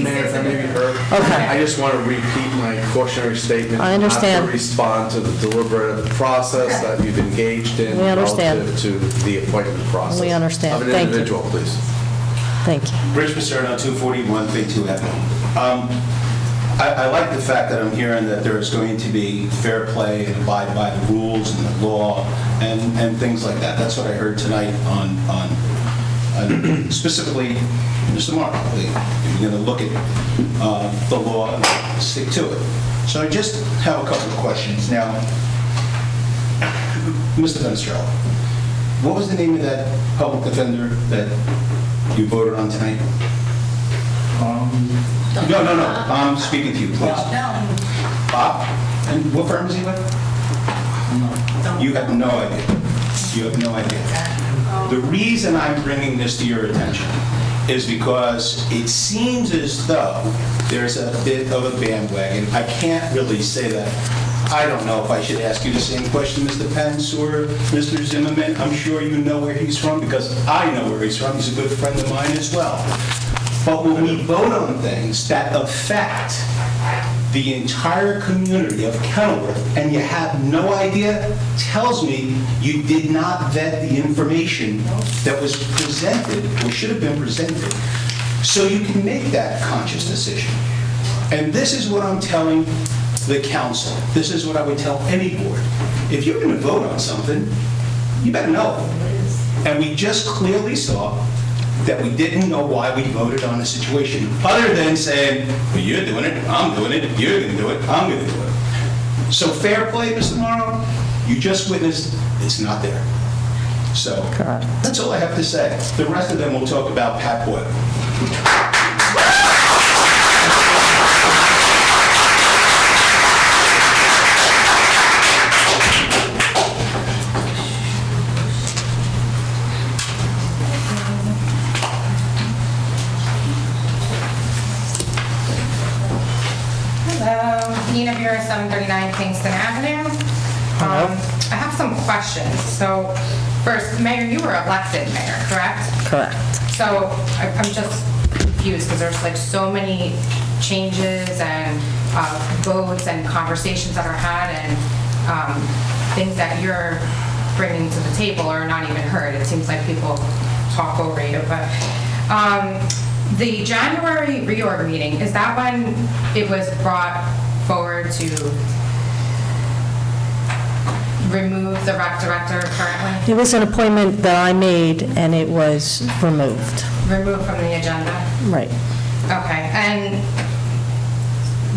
Mayor, if I may be heard. Okay. I just want to repeat my cautionary statement. I understand. Not to respond to the deliberative process that you've engaged in. We understand. Relative to the appointment process. We understand. Of an Thank you. individual, please. Thank you. Rich Pacerno, 241 Thing 2 Avenue. I like the fact that I'm hearing that there is going to be fair play and abide by the rules and the law and things like that. That's what I heard tonight on specifically Mr. Mark. You're going to look at the law and stick to it. So I just have a couple of questions. Now, Mr. Fenestrello, what was the name of that public defender that you voted on tonight? No. I'm speaking to you, please. Bob? And what firm is he with? You have no idea. You have no idea. The reason I'm bringing this to your attention is because it seems as though there's a bit of a bandwagon. I can't really say that. I don't know if I should ask you the same question, Mr. Pence or Mr. Zimmerman. I'm sure you know where he's from because I know where he's from. He's a good friend of mine as well. But when we vote on things that affect the entire community of Kenilworth, and you have no idea, tells me you did not vet the information that was presented, or should have been presented, so you can make that conscious decision. And this is what I'm telling the council. This is what I would tell any board. If you're going to vote on something, you better know. And we just clearly saw that we didn't know why we voted on a situation, other than saying, well, you're doing it, I'm doing it, you're going to do it, I'm going to do it. So fair play, Mr. Morrow, you just witnessed it's not there. So that's all I have to say. The rest of them we'll talk about Pat Boyle. Nina Vera, 739 Kingston Avenue. I have some questions. So first, Mayor, you were elected mayor, correct? Correct. So I'm just confused because there's like so many changes and votes and conversations that are had, and things that you're bringing to the table are not even heard. It seems like people talk over you, but the January reorg meeting, is that when it was brought forward to remove the rec director currently? It was an appointment that I made, and it was removed. Removed from the agenda? Right. Okay, and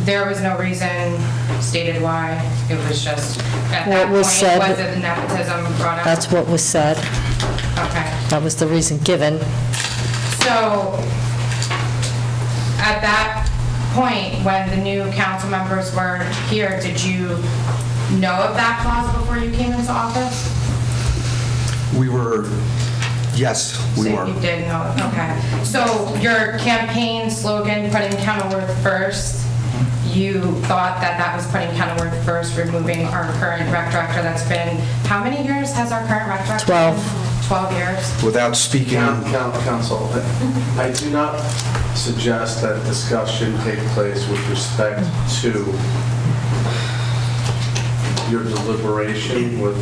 there was no reason stated why? It was just, at that What was point, said- was it nepotism brought up? That's what was said. Okay. That was the reason given. So, at that point, when the new council members were here, did you know of that clause before you came into office? Yes, we So were. you did know, okay. So your campaign slogan, putting Kenilworth first, you thought that that was putting Kenilworth first, removing our current rec director that's been, how many years has our current rec director? 12. been? 12 years? Without speaking, Council, I do not suggest that discussion take place with respect to your deliberation with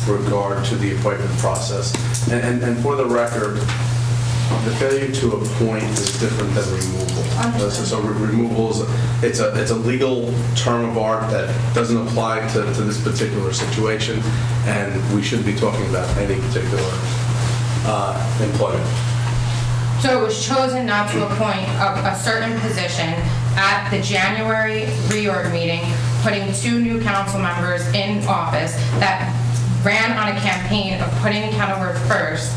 regard to the appointment process. And for the record, the failure to appoint is different than removal. So removal is, it's a legal term of art that doesn't apply to this particular situation, and we shouldn't be talking about any particular employment. So it was chosen not to appoint a certain position at the January reorg meeting, putting 2 new council members in office that ran on a campaign of putting Kenilworth first.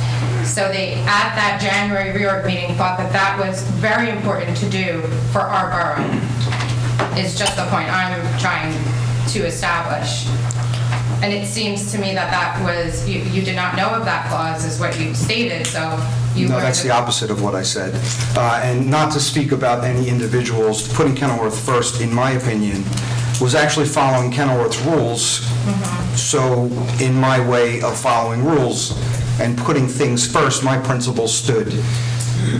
So they, at that January reorg meeting, thought that that was very important to do for our borough, is just the point I'm trying to establish. And it seems to me that that was, you did not know of that clause, is what you stated, so you no, learned that's the opposite of what I said. And not to speak about any individuals, putting Kenilworth first, in my opinion, was actually following Kenilworth's rules. So in my way of following rules and putting things first, my principles stood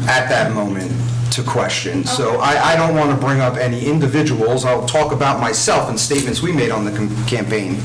at that moment to question. So I don't want to bring up any individuals. I'll talk about myself and statements we made on the campaign.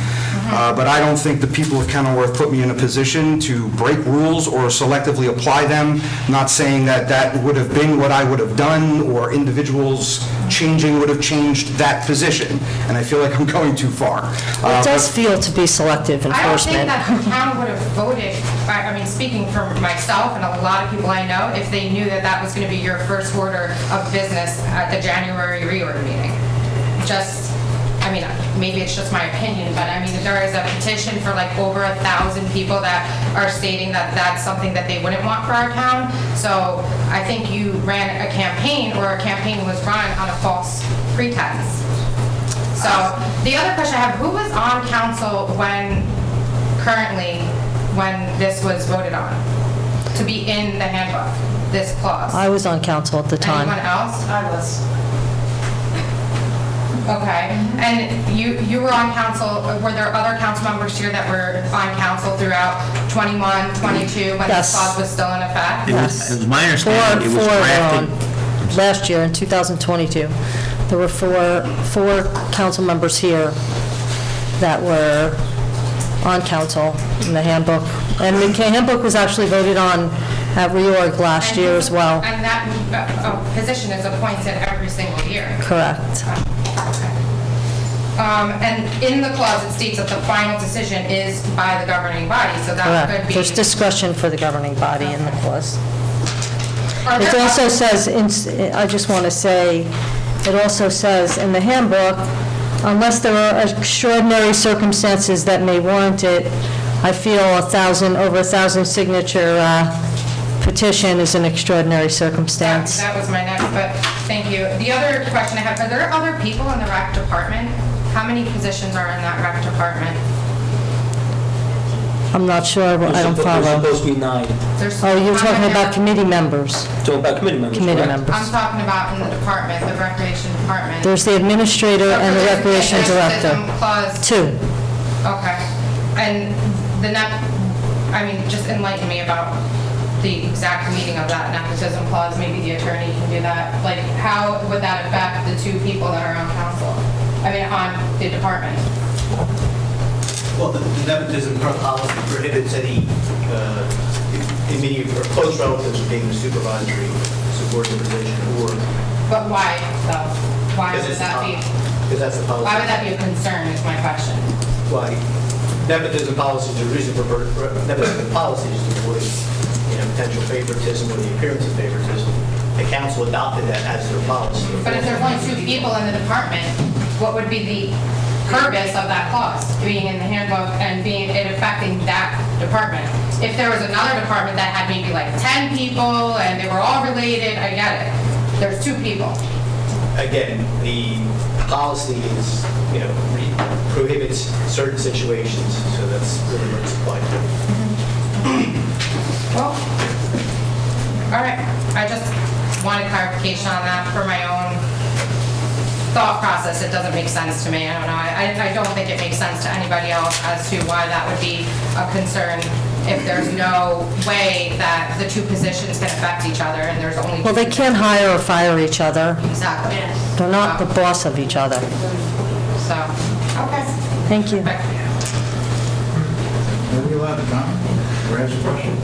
But I don't think the people of Kenilworth put me in a position to break rules or selectively apply them, not saying that that would have been what I would have done or individuals changing would have changed that position. And I feel like I'm going too far. It does feel to be selective I don't think enforcement. that the town would have voted, I mean, speaking for myself and a lot of people I know, if they knew that that was going to be your first order of business at the January reorg meeting. Just, I mean, maybe it's just my opinion, but I mean, there is a petition for like over 1,000 people that are stating that that's something that they wouldn't want for our town. So I think you ran a campaign, or a campaign was run on a false pretense. So the other question I have, who was on council when this was voted on to be in the handbook, this clause? I was on council at the time. Anyone else? I was. Okay, and you were on council, were there other council members here that were on council throughout 21, 22, when this Yes. clause was still in effect? It was my understanding, it was Four were drafted. on last year in 2022. There were four council members here that were on council in the handbook. And the handbook was actually voted on at reorg last year as well. And that position is appointed every single year? Correct. And in the clause, it states that the final decision is by the governing body, so that could Correct. be... There's discretion for the governing body in the clause. Are It there- also says, I just want to say, it also says in the handbook, unless there are extraordinary circumstances that may warrant it, I feel over 1,000 signature petition is an extraordinary circumstance. That was my next, but thank you. The other question I have, are there other people in the rec department? How many positions are in that rec department? I'm not sure, I don't There's follow. supposed to be 9. There's- Oh, you're how talking many about are- committee members, So about committee members, committee correct? members. I'm talking about in the department, the recreation department. There's the administrator and the So there's recreation a director. nepotism clause. 2. Okay. And I mean, just enlighten me about the exact meaning of that nepotism clause. Maybe the attorney can do that. Like, how would that affect the 2 people that are on council? I mean, on the department? Well, the nepotism policy prohibits any immediate or close relatives of being in a supervisory subordinate position or... But why, though? Why would that be? Because that's the policy. Why would that be a concern, is my question. Why? Nepotism policies are reason for nepotism policies to avoid, potential favoritism or the appearance of favoritism. The council adopted that as their policy. But if there's only 2 people in the department, what would be the purpose of that clause, being in the handbook and it affecting that department? If there was another department that had maybe like 10 people and they were all related, I get it. There's 2 people. Again, the policy is, prohibits certain situations, so that's really what it's applied to. Well, all right, I just wanted clarification on that for my own thought process. It doesn't make sense to me, I don't know. I don't think it makes sense to anybody else as to why that would be a concern if there's no way that the 2 positions can affect each other and there's only 2 Well, they can't hire or fire each other. Exactly. They're not the boss of each other. So, okay. Thank you. Are we allowed to comment or ask a question?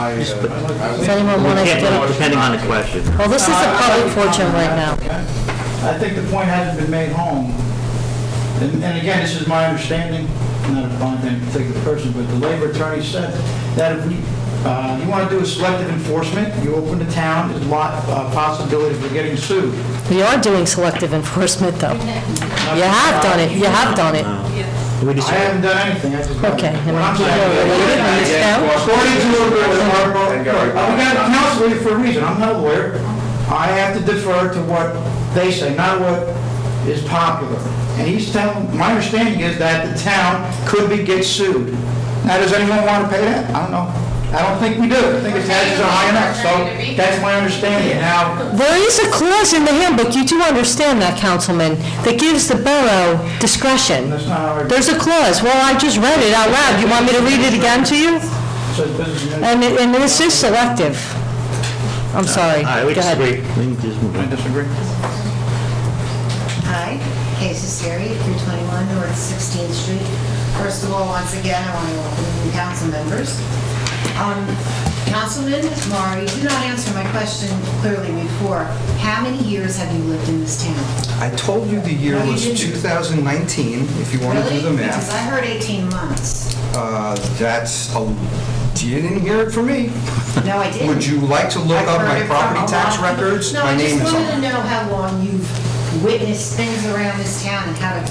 Does anyone want to get it? Depending on the question. Well, this is a public fortune right now. I think the point hasn't been made home. And again, this is my understanding, not applying to any particular person, but the labor attorney said that if you want to do a selective enforcement, you open the town, there's a lot of possibility for getting sued. We are doing selective enforcement, though. You have done it. You have done it. I haven't done anything. I just Okay. What I'm saying is, Yeah. according to we got a counsel here for a reason. I'm not a lawyer. I have to defer to what they say, not what is popular. And he's telling, my understanding is that the town could get sued. Now, does anyone want to pay that? I don't know. I don't think we do. I think the taxes are high enough, so that's my understanding. Now, There is a clause in the handbook, you do understand that, Councilman, that gives the borough discretion. that's not how it There's a clause. Well, I just read it out loud. You want me to read it again to you? says business administration. And this is selective. I'm sorry. I would Go ahead. disagree. I disagree. Hi, Casey Siri, 321 North 16th Street. First of all, once again, I want to welcome the new council members. Councilman Maury, do not answer my question clearly before. How many years have you lived in this town? I told you the year No, you was didn't. 2019, if you want to do the Really? Because I math. heard 18 months. You didn't hear it from me. No, I didn't. Would you like to look I've up heard my it from property a tax lot of people. records? No, My I name just is on wanted to them. know how long you've witnessed things around this town and how to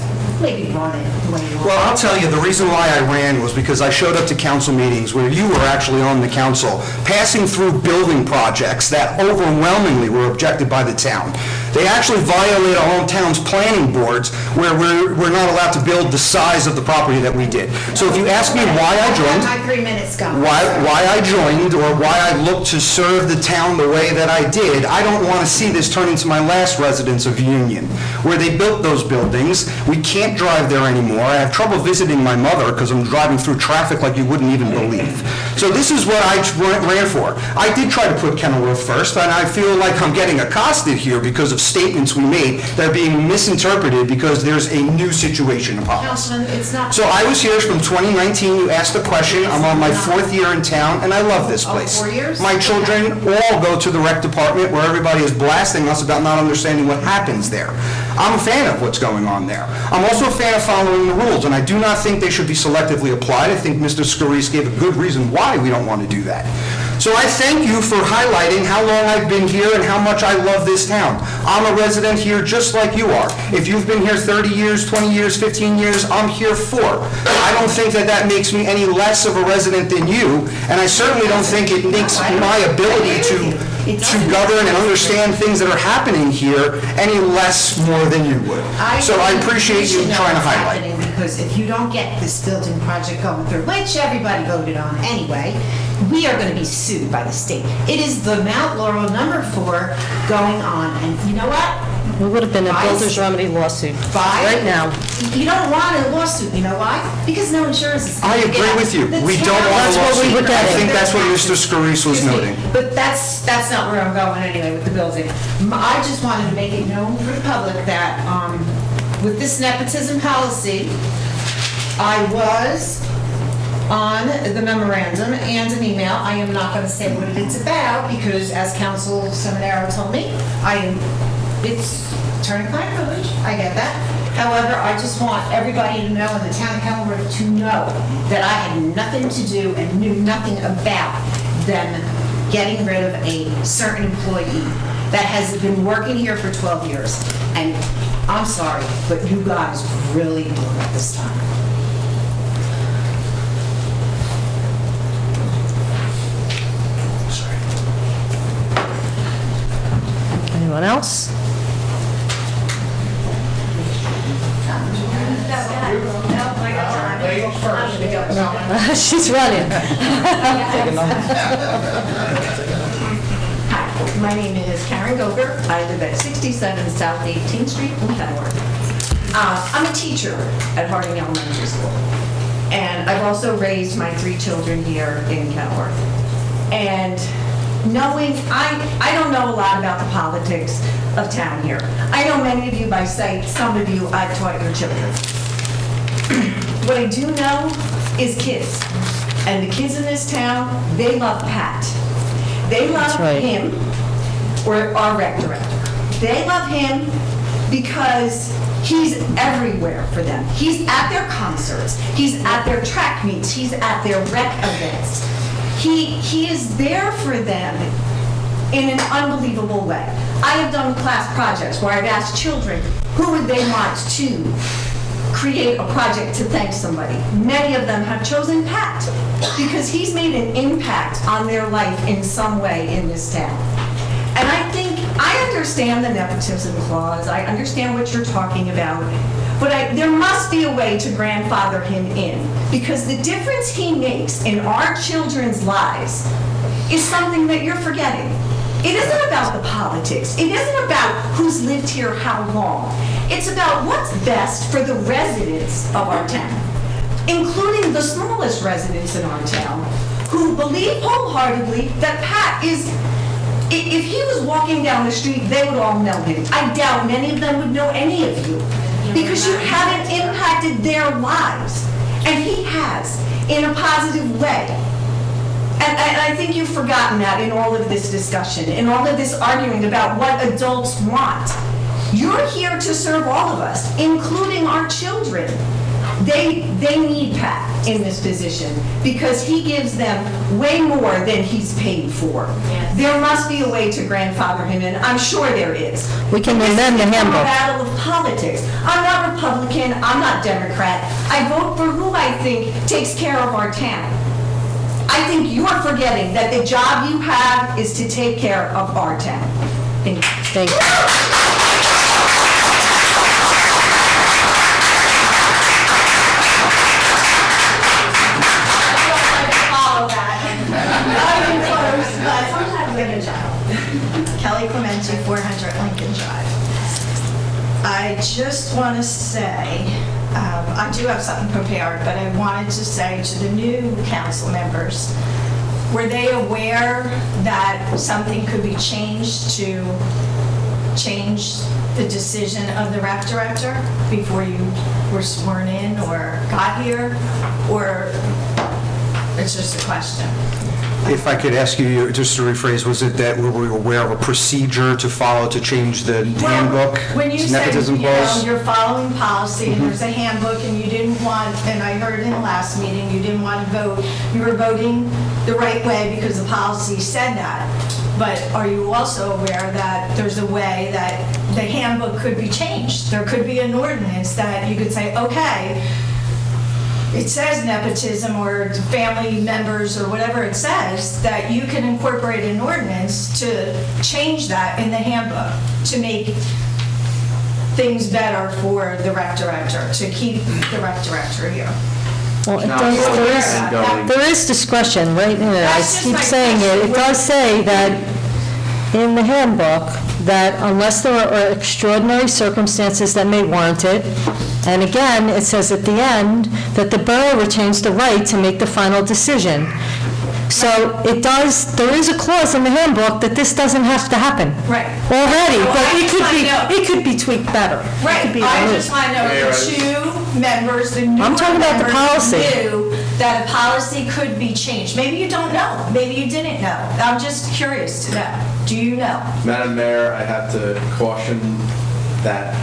maybe run it the way you want. Well, I'll tell you, the reason why I ran was because I showed up to council meetings where you were actually on the council, passing through building projects that overwhelmingly were objected by the town. They actually violate our own town's planning boards where we're not allowed to build the size of the property that we did. So if you ask me why I joined, My 3 minutes gone. why I joined or why I looked to serve the town the way that I did, I don't want to see this turn into my last residence of Union, where they built those buildings. We can't drive there anymore. I have trouble visiting my mother because I'm driving through traffic like you wouldn't even believe. So this is what I ran for. I did try to put Kenilworth first, and I feel like I'm getting accosted here because of statements we made that are being misinterpreted because there's a new situation upon us. Councilman, it's not... So I was here from 2019, you asked a question, I'm on my 4th year in town, and I love this place. 4 years? My children all go to the rec department where everybody is blasting us about not understanding what happens there. I'm a fan of what's going on there. I'm also a fan of following the rules, and I do not think they should be selectively applied. I think Mr. Scarice gave a good reason why we don't want to do that. So I thank you for highlighting how long I've been here and how much I love this town. I'm a resident here just like you are. If you've been here 30 years, 20 years, 15 years, I'm here for. I don't think that that makes me any less of a resident than you, and I certainly don't think it makes my ability to govern and understand things that are happening here any less more than you would. So I appreciate you trying to highlight. Because if you don't get this building project going through, which everybody voted on anyway, we are going to be sued by the state. It is the Mount Laurel #4 going on, and you know what? We would have been a builder's remedy lawsuit right now. You don't want a lawsuit, you know why? Because no insurance is I going to get agree out. with you. The We town- don't want a That's what we lawsuit. were I getting. think that's what Mr. Scarice was Excuse me, noting. But that's not where I'm going anyway with the building. I just wanted to make it known for the public that with this nepotism policy, I was on the memorandum and an email. I am not going to say what it's about because, as Council Seminaro told me, it's attorney-client privilege. I get that. However, I just want everybody to know, and the town of Kenilworth to know, that I had nothing to do and knew nothing about them getting rid of a certain employee that has been working here for 12 years. And I'm sorry, but you guys really blew it this time. Anyone else? She's running. Hi, my name is Karen Goger. I live at 67 South 18th Street in Kenilworth. I'm a teacher at Harding Elementary School, and I've also raised my 3 children here in Kenilworth. And knowing, I don't know a lot about the politics of town here. I know many of you by sight, some of you I've taught your children. What I do know is kids. And the kids in this town, they love Pat. They love him, or our rec director. They love him because he's everywhere for them. He's at their concerts. He's at their track meets. He's at their rec events. He is there for them in an unbelievable way. I have done class projects where I've asked children who would they want to create a project to thank somebody. Many of them have chosen Pat because he's made an impact on their life in some way in this town. And I understand the nepotism clause, I understand what you're talking about, but there must be a way to grandfather him in, because the difference he makes in our children's lives is something that you're forgetting. It isn't about the politics. It isn't about who's lived here how long. It's about what's best for the residents of our town, including the smallest residents in our town, who believe wholeheartedly that Pat is, if he was walking down the street, they would all know him. I doubt many of them would know any of you, because you haven't impacted their lives, and he has, in a positive way. And I think you've forgotten that in all of this discussion, in all of this arguing about what adults want. You're here to serve all of us, including our children. They need Pat in this position because he gives them way more than he's paid for. Yes. There must be a way to grandfather him in. I'm sure there is. We can amend the handbook. It's a battle of politics. I'm not Republican. I'm not Democrat. I vote for who I think takes care of our town. I think you're forgetting that the job you have is to take care of our town. Thank you. Thank you. Kelly Clementi, 400 Lincoln Drive. I just want to say, I do have something prepared, but I wanted to say to the new council members, were they aware that something could be changed to change the decision of the rec director before you were sworn in or got here? Or it's just a question? If I could ask you, just to rephrase, was it that we were aware of a procedure to follow to change the handbook? When you said, nepotism clause? you're following policy and there's a handbook and you didn't want, and I heard in the last meeting, you didn't want to vote, you were voting the right way because the policy said that. But are you also aware that there's a way that the handbook could be changed? There could be an ordinance that you could say, okay, it says nepotism or family members or whatever it says, that you can incorporate an ordinance to change that in the handbook to make things better for the rec director, to keep the rec director here. Well, there is discretion right in it. I keep saying it. It does say that in the handbook that unless there are extraordinary circumstances that may warrant it, and again, it says at the end that the borough retains the right to make the final decision. So there is a clause in the handbook that this doesn't have to happen. Right. Already, So but I just wanna know. it could be tweaked better. It Right, could be I removed. just want to know if the two members, the newer I'm talking about the members policy. knew that a policy could be changed. Maybe you don't know, maybe you didn't know. I'm just curious to know. Do you know? Madam Mayor, I have to caution that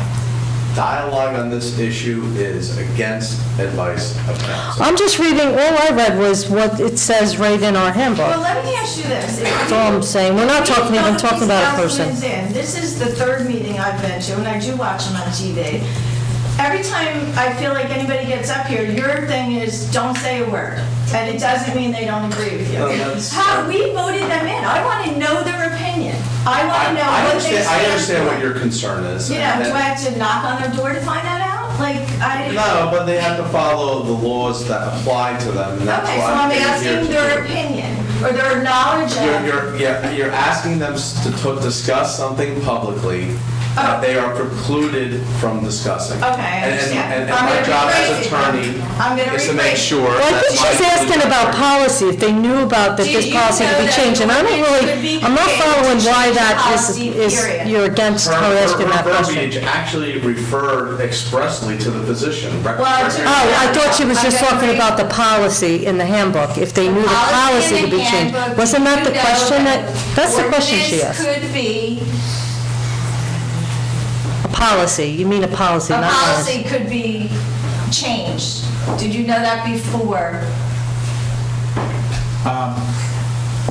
dialogue on this issue is against advice of counsel. I'm just reading, all I read was what it says right in our Well, handbook. let me ask you this. That's all I'm saying. We're not even talking about a person. This is the third meeting I've been to, and I do watch them on TV. Every time I feel like anybody gets up here, your thing is, don't say a word. And it doesn't mean they don't agree with you. No, that's- How, we voted them in. I want to know their opinion. I want to know what they stand for. I understand what your concern is. You know, and- do I have to knock on their door to find that out? Like, No, but they have to follow the laws that apply to them, and that's Okay, so why I'm I'm here asking to their do. opinion, or their knowledge of. You're asking them to discuss something publicly that they are precluded from discussing. Okay, I understand. And I'm my gonna job as rephrase it. attorney I'm gonna is to make rephrase it. sure Well, I that think my... she's asking about policy, if they knew about that Do this you policy could know be that changed, and I don't ordinance could be really, I'm not changed following to why change that policy, is, period? you're against her asking that Her question. verbiage actually referred expressly to the position. Well, I took- Oh, I thought she was just I'm gonna talking read- about the policy in the handbook, if they knew the Policy policy in could the be changed. handbook, Wasn't that the you know question that's the question she ordinance asked? could be, A policy, you mean a policy, a not policy. policy could be changed. Did you know that before?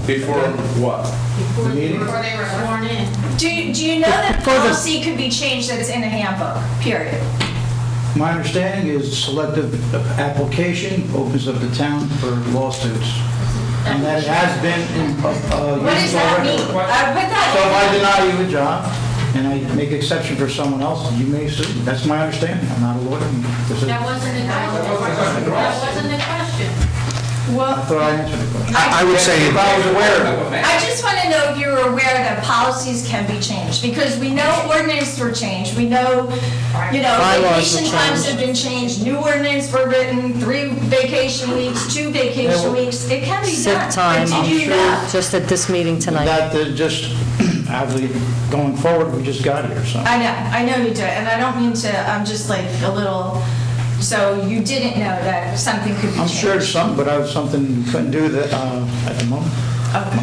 Before what? Before they were sworn in. Do you know that Before the- policy could be changed that's in a handbook, period? My understanding is selective application opens up the town for lawsuits. And that it has been in What does used that already. mean? Put that So in. if I deny you a job and I make exception for someone else, you may sue. That's my understanding. I'm not a lawyer. This is- That wasn't the question. That wasn't the question. Well, I thought I answered the question. I would say, If I was aware of it. I just want to know if you're aware that policies can be changed, because we know ordinances were changed, we know, Bylaws were vacation times changed. have been changed, new ordinances were written, 3 vacation weeks, 2 vacation weeks, it can be Sick done. time, But did you know? just at this meeting tonight. That just, obviously, going forward, we just got here, so. I know you do, and I don't mean to, I'm just like a little, so you didn't know that something could be I'm changed? sure there's some, but I was something we couldn't do that at the moment.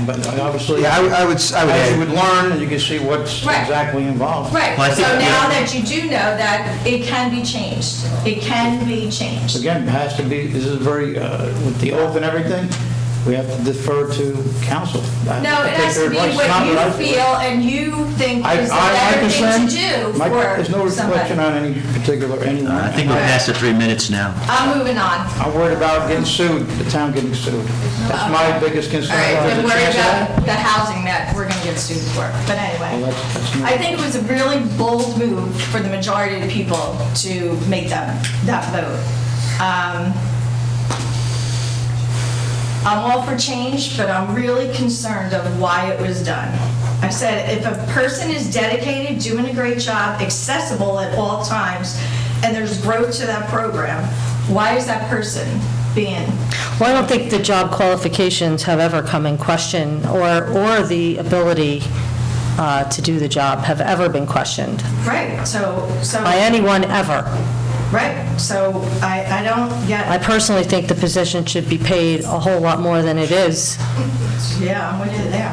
But obviously, yeah, I would as you add, would learn, and you can see what's Right. exactly involved. Right, Well, I so think- now that you do know that it can be changed, it can be changed. Again, it has to be, this is very, with the oath and everything, we have to defer to counsel. No, it has to be what you feel and you think is the better thing to do There's no for reflection somebody. on any particular, anyone. I think we're past the 3 minutes now. I'm moving on. I'm worried about getting sued, the town getting sued. That's my biggest All concern. right, There's then a worry chance of that. about the housing that we're gonna get sued for. But Well, anyway, that's not- I think it was a really bold move for the majority of the people to make that vote. I'm all for change, but I'm really concerned of why it was done. I said, if a person is dedicated, doing a great job, accessible at all times, and there's growth to that program, why is that person being? Well, I don't think the job qualifications have ever come in question, or the ability to do the job have ever been questioned Right, so. by anyone ever. Right, so I don't I get, personally think the position should be paid a whole lot more than it is. yeah, I'm with you there.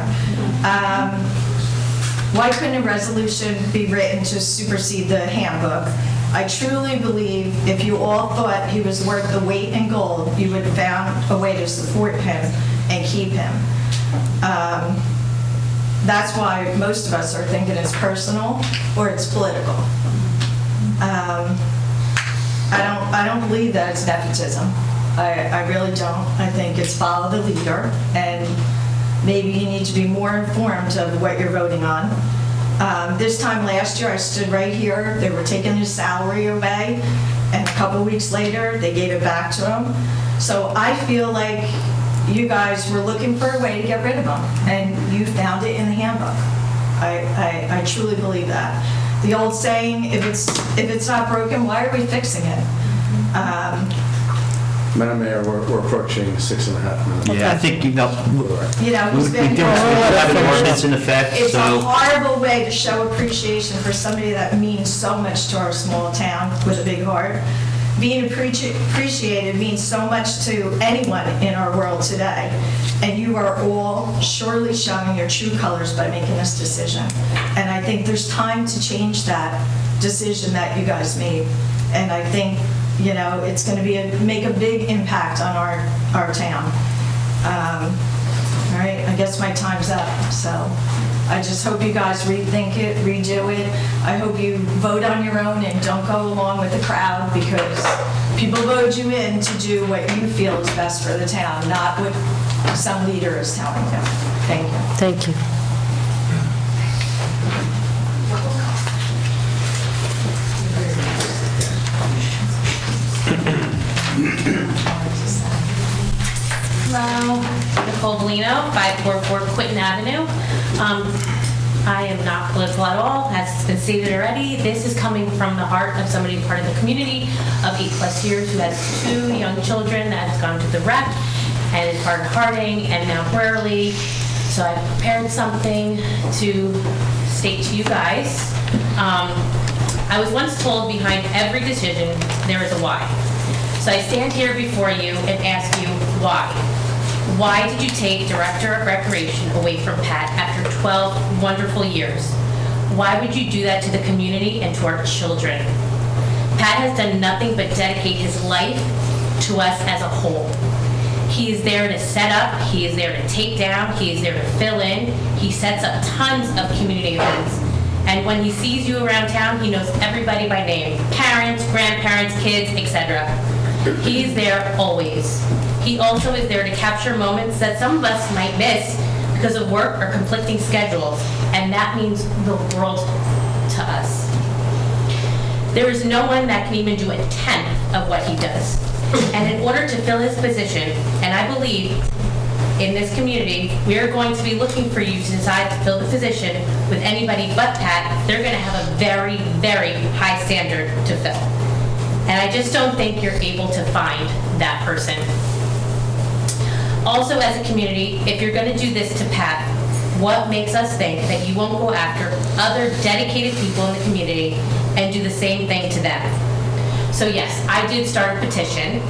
Why couldn't a resolution be written to supersede the handbook? I truly believe if you all thought he was worth the weight in gold, you would have found a way to support him and keep him. That's why most of us are thinking it's personal or it's political. I don't believe that it's nepotism. I really don't. I think it's follow the leader, and maybe you need to be more informed of what you're voting on. This time last year, I stood right here, they were taking his salary away, and a couple weeks later, they gave it back to him. So I feel like you guys were looking for a way to get rid of him, and you found it in the handbook. I truly believe that. The old saying, if it's not broken, why are we fixing it? Madam Mayor, we're approaching 6.5 minutes. Yeah, I think, You know, who's we been do have an ordinance in effect, It's a so... horrible way to show appreciation for somebody that means so much to our small town with a big heart. Being appreciated means so much to anyone in our world today. And you are all surely showing your true colors by making this decision. And I think there's time to change that decision that you guys made. And I think, you know, it's going to make a big impact on our town. All right, I guess my time's up, so I just hope you guys rethink it, redo it. I hope you vote on your own and don't go along with the crowd, because people vote you in to do what you feel is best for the town, not what some leader is telling you. Thank you. Thank you. Hello, Nicole Bellino, 544 Quinton Avenue. I am not political at all, as has been stated already. This is coming from the heart of somebody part of the community of 8+ years who has 2 young children that has gone to the rec and is part of Harding and now Brearley. So I prepared something to state to you guys. I was once told behind every decision there is a why. So I stand here before you and ask you why. Why did you take Director of Recreation away from Pat after 12 wonderful years? Why would you do that to the community and to our children? Pat has done nothing but dedicate his life to us as a whole. He is there to set up, he is there to take down, he is there to fill in. He sets up tons of community events. And when he sees you around town, he knows everybody by name, parents, grandparents, kids, etc. He is there always. He also is there to capture moments that some of us might miss because of work or conflicting schedules, and that means the world to us. There is no one that can even do a tenth of what he does. And in order to fill his position, and I believe in this community, we are going to be looking for you to decide to fill the position with anybody but Pat. They're going to have a very, very high standard to fill. And I just don't think you're able to find that person. Also, as a community, if you're going to do this to Pat, what makes us think that you won't go after other dedicated people in the community and do the same thing to them? So yes, I did start a petition,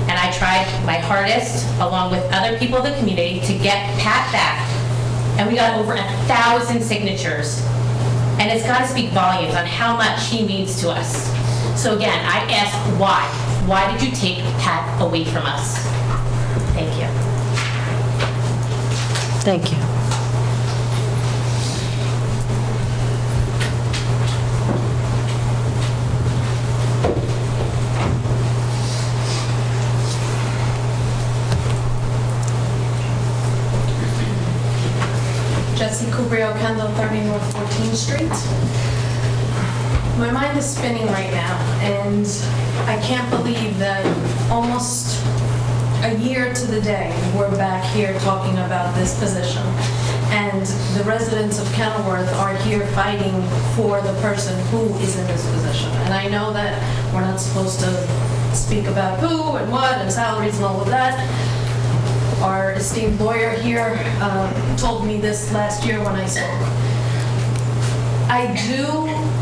and I tried my hardest, along with other people in the community, to get Pat back. And we got over 1,000 signatures. And it's got to speak volumes on how much he means to us. So again, I ask why? Why did you take Pat away from us? Thank you. Thank you. Jessie Cubrio, Kendall, 30 North 14th Street. My mind is spinning right now, and I can't believe that almost a year to the day, we're back here talking about this position. And the residents of Kenilworth are here fighting for the person who is in this position. And I know that we're not supposed to speak about who and what and salaries and all of that. Our esteemed lawyer here told me this last year when I spoke. I do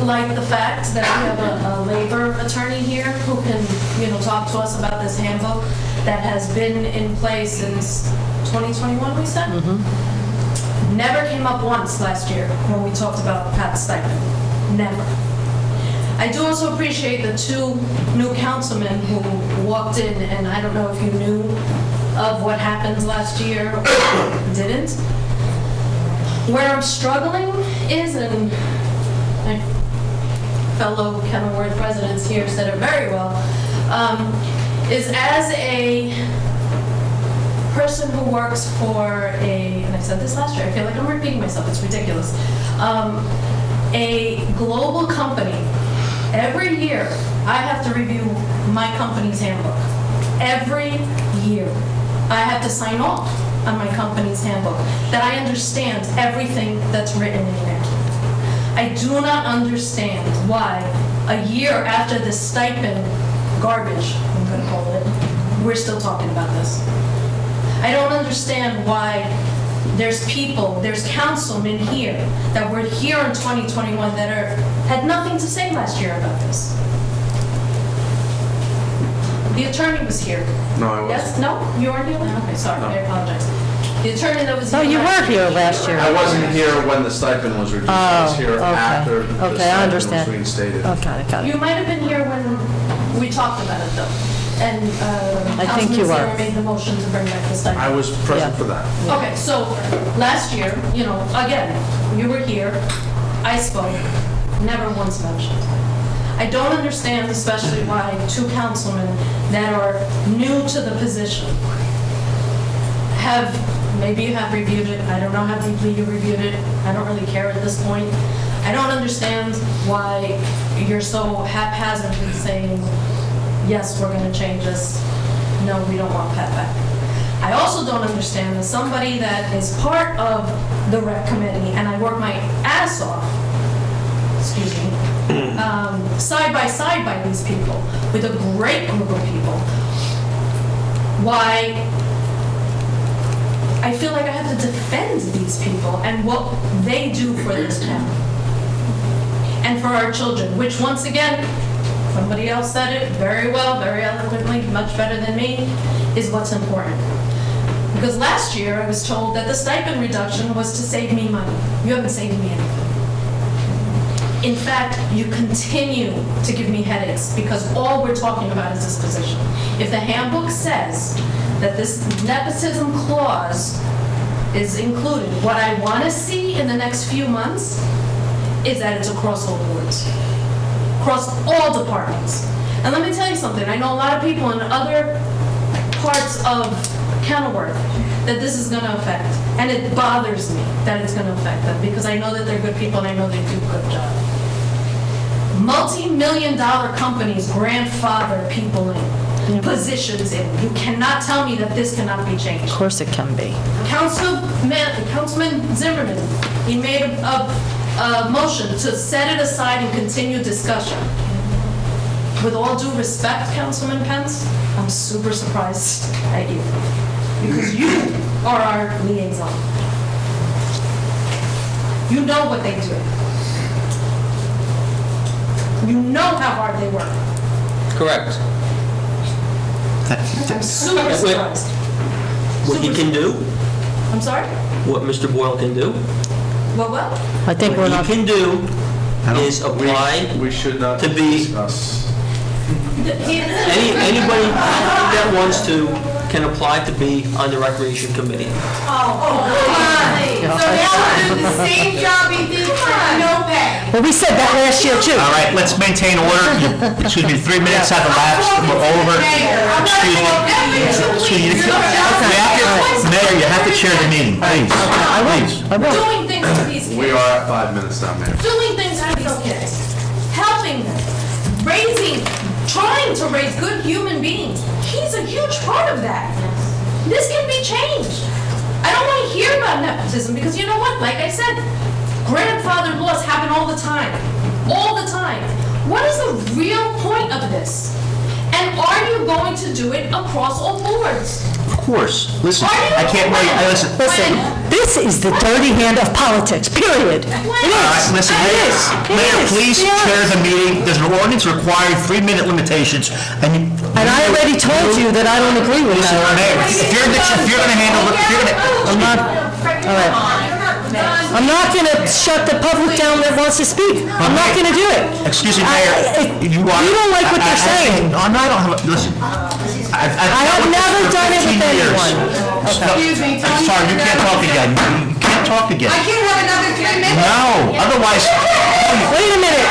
like the fact that we have a labor attorney here who can, talk to us about this handbook that has been in place since 2021, we said? Never came up once last year when we talked about Pat's stipend. Never. I do also appreciate the 2 new councilmen who walked in, and I don't know if you knew of what happened last year or didn't. Where I'm struggling is, and my fellow Kenilworth residents here said it very well, is as a person who works for and I said this last year, I feel like I'm repeating myself, it's ridiculous, a global company, every year I have to review my company's handbook. Every year. I have to sign off on my company's handbook, that I understand everything that's written in there. I do not understand why a year after this stipend garbage, I'm going to call it, we're still talking about this. I don't understand why there's people, there's councilmen here that were here in 2021 that had nothing to say last year about this. The attorney was here. No, I wasn't. Yes? No? You weren't here? Okay, sorry, I apologize. The attorney that was Oh, here. you last were here last year. I wasn't here when the stipend was reduced. I was here Oh, okay. after the Okay, I stipend understand. was reinstated. Okay, got it. You might have been here when we talked about it, though. And I think you Councilman were. Sarah made the motion to bring back the stipend. I was present Yeah. for that. Okay, so last year, again, you were here, I spoke, never once mentioned. I don't understand especially why two councilmen that are new to the position maybe you have reviewed it, I don't know how deeply you reviewed it, I don't really care at this point. I don't understand why you're so haphazardly saying, yes, we're gonna change this, no, we don't want Pat back. I also don't understand that somebody that is part of the rec committee, and I work my ass off, excuse me, side by these people, with a great group of people, why I feel like I have to defend these people and what they do for this town. And for our children, which once again, somebody else said it very well, very eloquently, much better than me, is what's important. Because last year I was told that the stipend reduction was to save me money. You haven't saved me anything. In fact, you continue to give me headaches because all we're talking about is this position. If the handbook says that this nepotism clause is included, what I want to see in the next few months is that it's across all boards, across all departments. And let me tell you something, I know a lot of people in other parts of Kenilworth that this is going to affect, and it bothers me that it's going to affect them because I know that they're good people and I know they do a good job. Multi-million-dollar companies grandfather people in, positions in. You cannot tell me that this cannot be changed. Of course it can be. Councilman Zimmerman, he made a motion to set it aside and continue discussion. With all due respect, Councilman Pence, I'm super surprised at you. Because you are our liaison. You know what they do. You know how hard they work. Correct. I'm super surprised. What he can do, I'm sorry? what Mr. Boyle can do, What? I think we're what not, he can do is apply We should not to be, discuss. anybody that wants to can apply to be on the Recreation Committee. So now we'll do the same job he did for no pay. well, we said that last year too. All right, let's maintain order. Excuse me, 3 minutes have elapsed, we're over. Excuse me. You have to- Mayor, you have to chair the meeting, please. Please. I will. Doing things to these kids. We are at 5 minutes now, Mayor. Doing things for these kids. Helping them. Trying to raise good human beings. He's a huge part of that. This can be changed. I don't want to hear about nepotism because you know what? Like I said, grandfather laws happen all the time. All the time. What is the real point of this? And are you going to do it across all boards? Of course. Listen, I can't wait. Listen. Listen, this is the dirty hand of politics, period. It All right, is. listen, It Mayor, is. It Mayor, is. please Yeah. chair the meeting. There's an ordinance requiring 3-minute limitations, and And I already told you that I don't agree with Listen, that. Mayor, if you're gonna handle, I'm not, all right. I'm not gonna shut the public down that wants to speak. I'm not gonna do it. Excuse me, Mayor, you are... You don't like what they're saying. No, I don't have, listen. I have never done it with anyone. Excuse me, I'm Tony. sorry, you can't talk again. You can't talk again. I can't have another 3 minutes? No, otherwise... Wait a minute.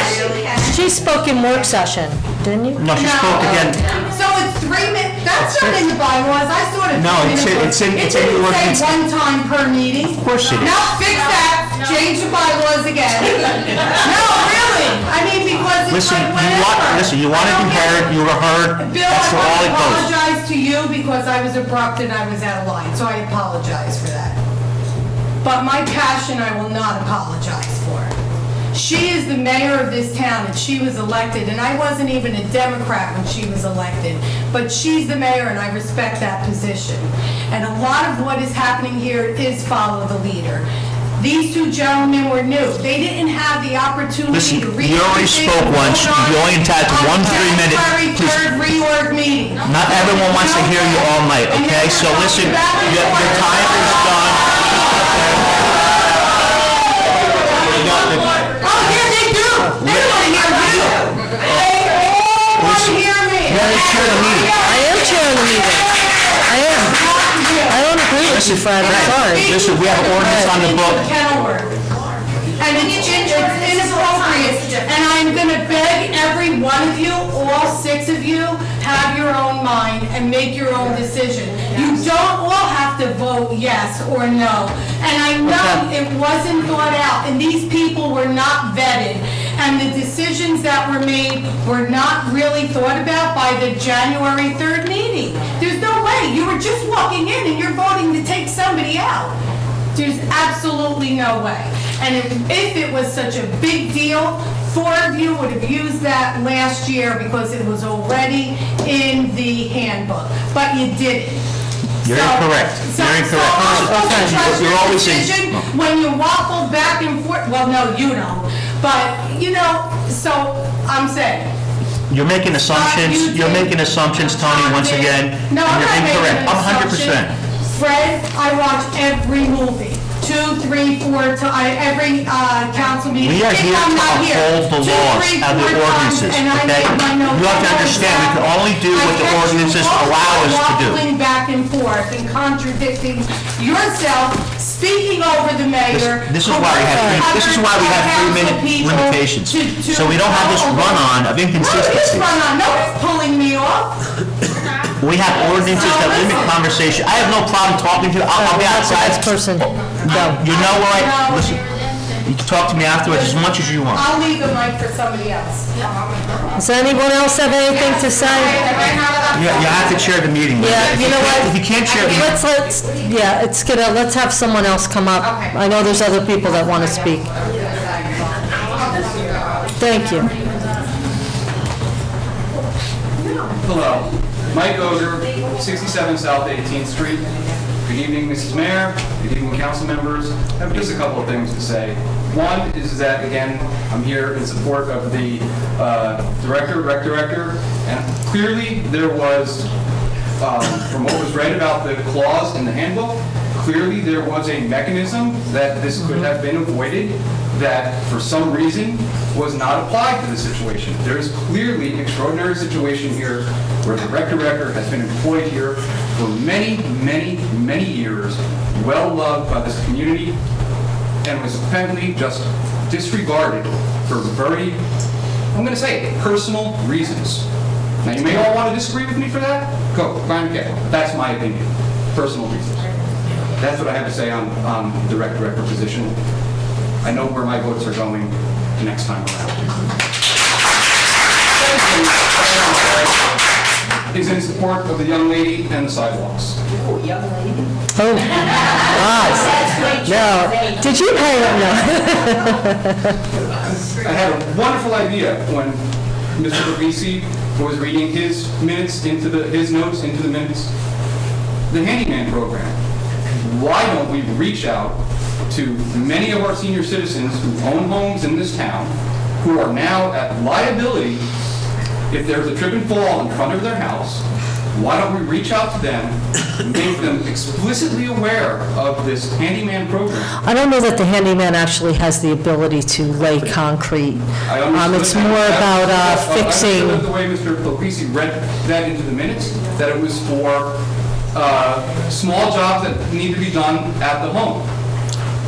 She spoke in work session, didn't you? No, she spoke again. So it's 3 minutes, that's not in the bylaws, I saw it. No, it's in It the didn't ordinance. say one time per meeting. Of course it is. Now fix that, change the bylaws again. No, really, I mean, because it's Listen, like whatever. you want to be heard, you were heard, Bill, that's I all want it to goes. apologize to you because I was abrupt and I was out of line, so I apologize for that. But my passion, I will not apologize for. She is the mayor of this town, and she was elected, and I wasn't even a Democrat when she was elected, but she's the mayor, and I respect that position. And a lot of what is happening here is follow the leader. These two gentlemen were new. They didn't have the opportunity Listen, to read. you already spoke once. You're only entitled to 1 3-minute. January Please. 3rd reorg meeting. Not everyone wants to hear you all night, okay? So listen, your time is done. Oh, yeah, they do. They want to hear me. They all want to hear me. You're the chair of the meeting. I am chairing the meeting. I am. I don't agree with you, Fred, I'm sorry. Listen, we have ordinance on the book. And it's inappropriate, and I'm gonna beg every one of you, all 6 of you, have your own mind and make your own decision. You don't all have to vote yes or no. And I know it wasn't thought out, and these people were not vetted, and the decisions that were made were not really thought about by the January 3rd meeting. There's no way. You were just walking in and you're voting to take somebody out. There's absolutely no way. And if it was such a big deal, 4 of you would have used that last year because it was already in the handbook, but you didn't. You're incorrect. You're incorrect. Trust You're your always decision in. when you waffle back and forth. Well, no, you don't. But, so I'm saying. You're making assumptions. You're making assumptions, Tony, once again. No, I'm You're not making incorrect. an I'm assumption. 100%. Fred, I watch every movie. 2, 3, 4, every council meeting. We are If here I'm to not here, uphold the 2, laws 3, and the 4 times, ordinances, and I okay? make my notes. You have to understand, we can only do what the ordinances allow us to do. Waffling back and forth and contradicting yourself, speaking over the mayor. This is why we have coercing 3-minute other council limitations. people So we don't have this run-on of What is inconsistencies. run-on? Nobody's pulling me off. We have ordinances that limit conversation. I have no problem talking to you. I'll be That's the outside. next person. Go. You know where listen, you can talk to me afterwards as much as you want. I'll leave the mic for somebody else. Does anyone else have anything to say? You have to chair the meeting. Yeah, If you know can't- what? If you can't chair the meeting. Let's have someone else come up. I know there's other people that want to speak. Thank you. Hello, Mike Oger, 67 South 18th Street. Good evening, Mrs. Mayor. Good evening, council members. I have just a couple of things to say. One is that, again, I'm here in support of the rec director, and clearly there was, from what was read about the clause in the handbook, clearly there was a mechanism that this could have been avoided that for some reason was not applied to the situation. There is clearly an extraordinary situation here where the rec director has been employed here for many, many, many years, well-loved by this community, and was apparently just disregarded for very, I'm going to say, personal reasons. Now, you may all want to disagree with me for that. Go, fine, okay. That's my opinion. Personal reasons. That's what I have to say on the rec director position. I know where my votes are going next time around. Is in support of the young lady and the sidewalks. Oh, young lady. Oh, wow. No. Did you pay it? No. I had a wonderful idea when Mr. Ribisi was reading his minutes his notes into the minutes. The handyman program. Why don't we reach out to many of our senior citizens who own homes in this town, who are now at liability if there's a trip and fall in front of their house? Why don't we reach out to them, make them explicitly aware of this handyman program? I don't know that the handyman actually has the ability to lay concrete. It's more about fixing. I understood the way Mr. Lopisi read that into the minutes, that it was for small jobs that need to be done at the home.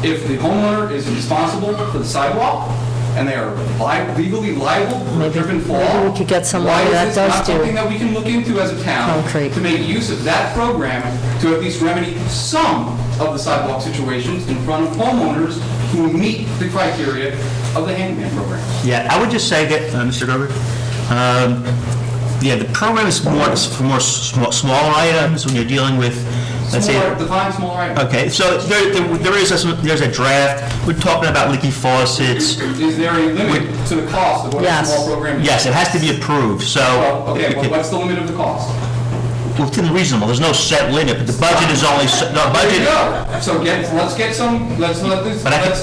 If the homeowner is responsible for the sidewalk, and they are legally liable for a trip and fall, Maybe we could get someone that why is does this not do something that we can look into as a town concrete. to make use of that program to at least remedy some of the sidewalk situations in front of homeowners who meet the criteria of the handyman program? Yeah, I would just say that, Mr. Gerber, yeah, the program is more for smaller items when you're dealing with Let's see. Define small items. Okay, so there's a draft, we're talking about leaky faucets. Is there a limit to the cost of what a Yes. small program is? Yes, it has to be approved, so. Okay, well, what's the limit of the cost? Within reasonable, there's no set limit, but the budget is only, the There you budget, go. So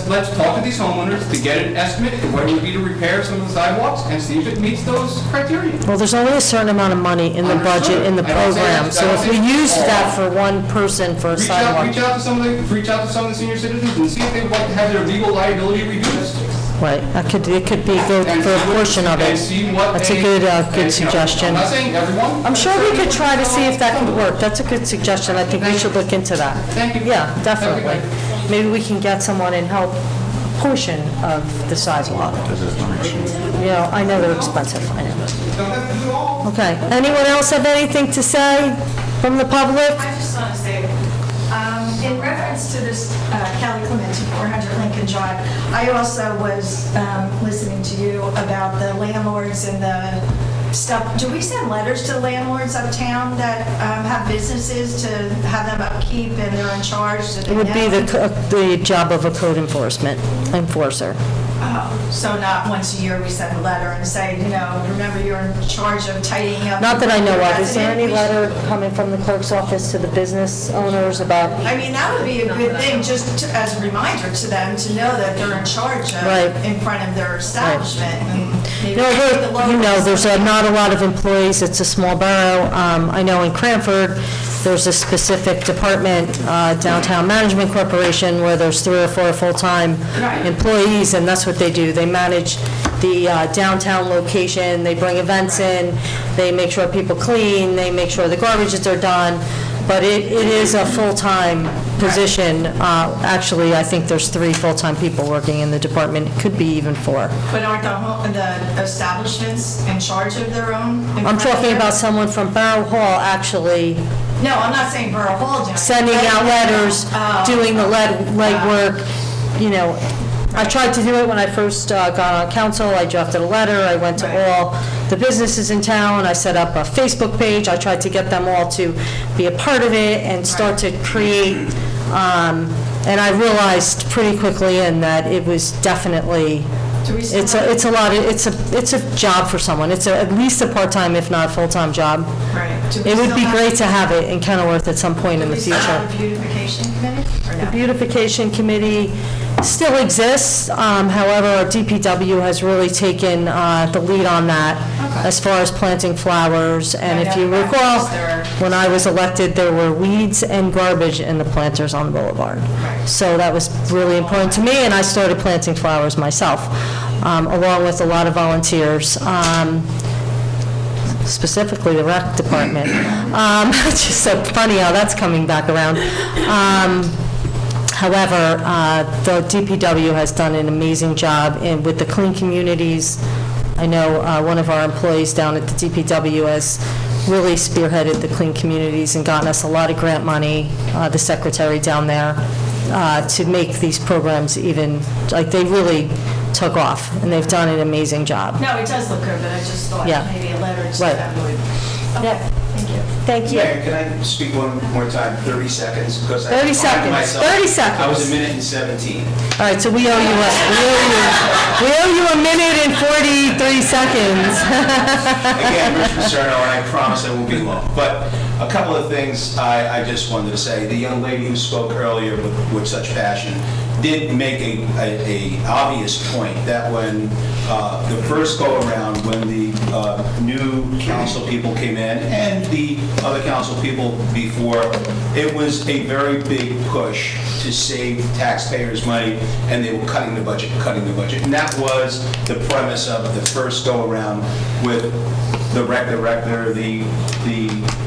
let's talk to these homeowners to get an estimate of what it would be to repair some of the sidewalks and see if it meets those criteria. Well, there's only a certain amount of money in the budget, in the I don't say program, that's- so I if don't we say used all. that for one person for a Reach sidewalk. out to some of the senior citizens and see if they would like to have their legal liability reduced. Right, it could be good And for a see what- portion of it. and see what That's a they- good and, you know, suggestion. I'm not saying everyone. I'm sure we could try to see if that could work. That's a good suggestion. I think we should look into that. Thank you. Yeah, definitely. Have a good Maybe we can get someone and help a portion of the sidewalk. You know, I know they're expensive, I know. Don't have to do it all. Okay, anyone else have anything to say from the public? I just want to say, in reference to this Kelly Clementi, 400 Lincoln Drive, I also was listening to you about the landlords and the stuff. Do we send letters to landlords uptown that have businesses to have them upkeep and they're in charge? It would be the job of a code enforcer. So not once a year we send a letter and say, you know, remember you're in charge of tidying up. Not that I know of. Is there any We- letter coming from the clerk's office to the business owners about? I mean, that would be a good thing, just as a reminder to them to know that they're in charge Right. of, in front of their establishment. and maybe No, take the you know, lowest- there's not a lot of employees, it's a small borough. I know in Cranford, there's a specific department, Downtown Management Corporation, where there's 3 or 4 full-time Right. employees, and that's what they do. They manage the downtown location, they bring events in, they make sure people clean, they make sure the garbages are done, but it is a full-time position. Actually, I think there's 3 full-time people working in the department, it could be even 4. But aren't the establishments in charge of their own? I'm talking about someone from Borough Hall actually No, I'm not saying Borough Hall doing it. sending out letters, doing the legwork, you know. I tried to do it when I first got on council. I drafted a letter, I went to all the businesses in town, I set up a Facebook page, I tried to get them all to be a part of it and start to create, and I realized pretty quickly in that it was definitely, it's a lot, it's a job for someone. It's at least a part-time, if not full-time job. Right. Do we It would still be have- great to have it in Kenilworth at some point in the Do we still future. have a beautification committee or The no? beautification committee still exists, however, our DPW has really taken the lead on that as far as planting flowers. And if you recall, when I was elected, there were weeds and garbage in the planters on the boulevard. So that was really important to me, and I started planting flowers myself, along with a lot of volunteers. Specifically the rec department. It's just so funny how that's coming back around. However, the DPW has done an amazing job with the clean communities. I know one of our employees down at the DPW has really spearheaded the clean communities and gotten us a lot of grant money, the secretary down there, to make these programs even, like, they really took off, and they've done an amazing job. No, it does look good, but I just thought Yeah. maybe a letter to Right. them would. Okay, thank you. Thank you. Mayor, can I speak one more time, 30 seconds? Because I 30 find seconds, myself- 30 seconds. I was a minute and 17. All right, so we owe you a minute and 43 seconds. Again, Rich Pacerno, and I promise I won't be long. But a couple of things I just wanted to say. The young lady who spoke earlier with such passion did make a obvious point that when the first go-around, when the new council people came in and the other council people before, it was a very big push to save taxpayers' money, and they were cutting the budget. And that was the premise of the first go-around with the rec director, the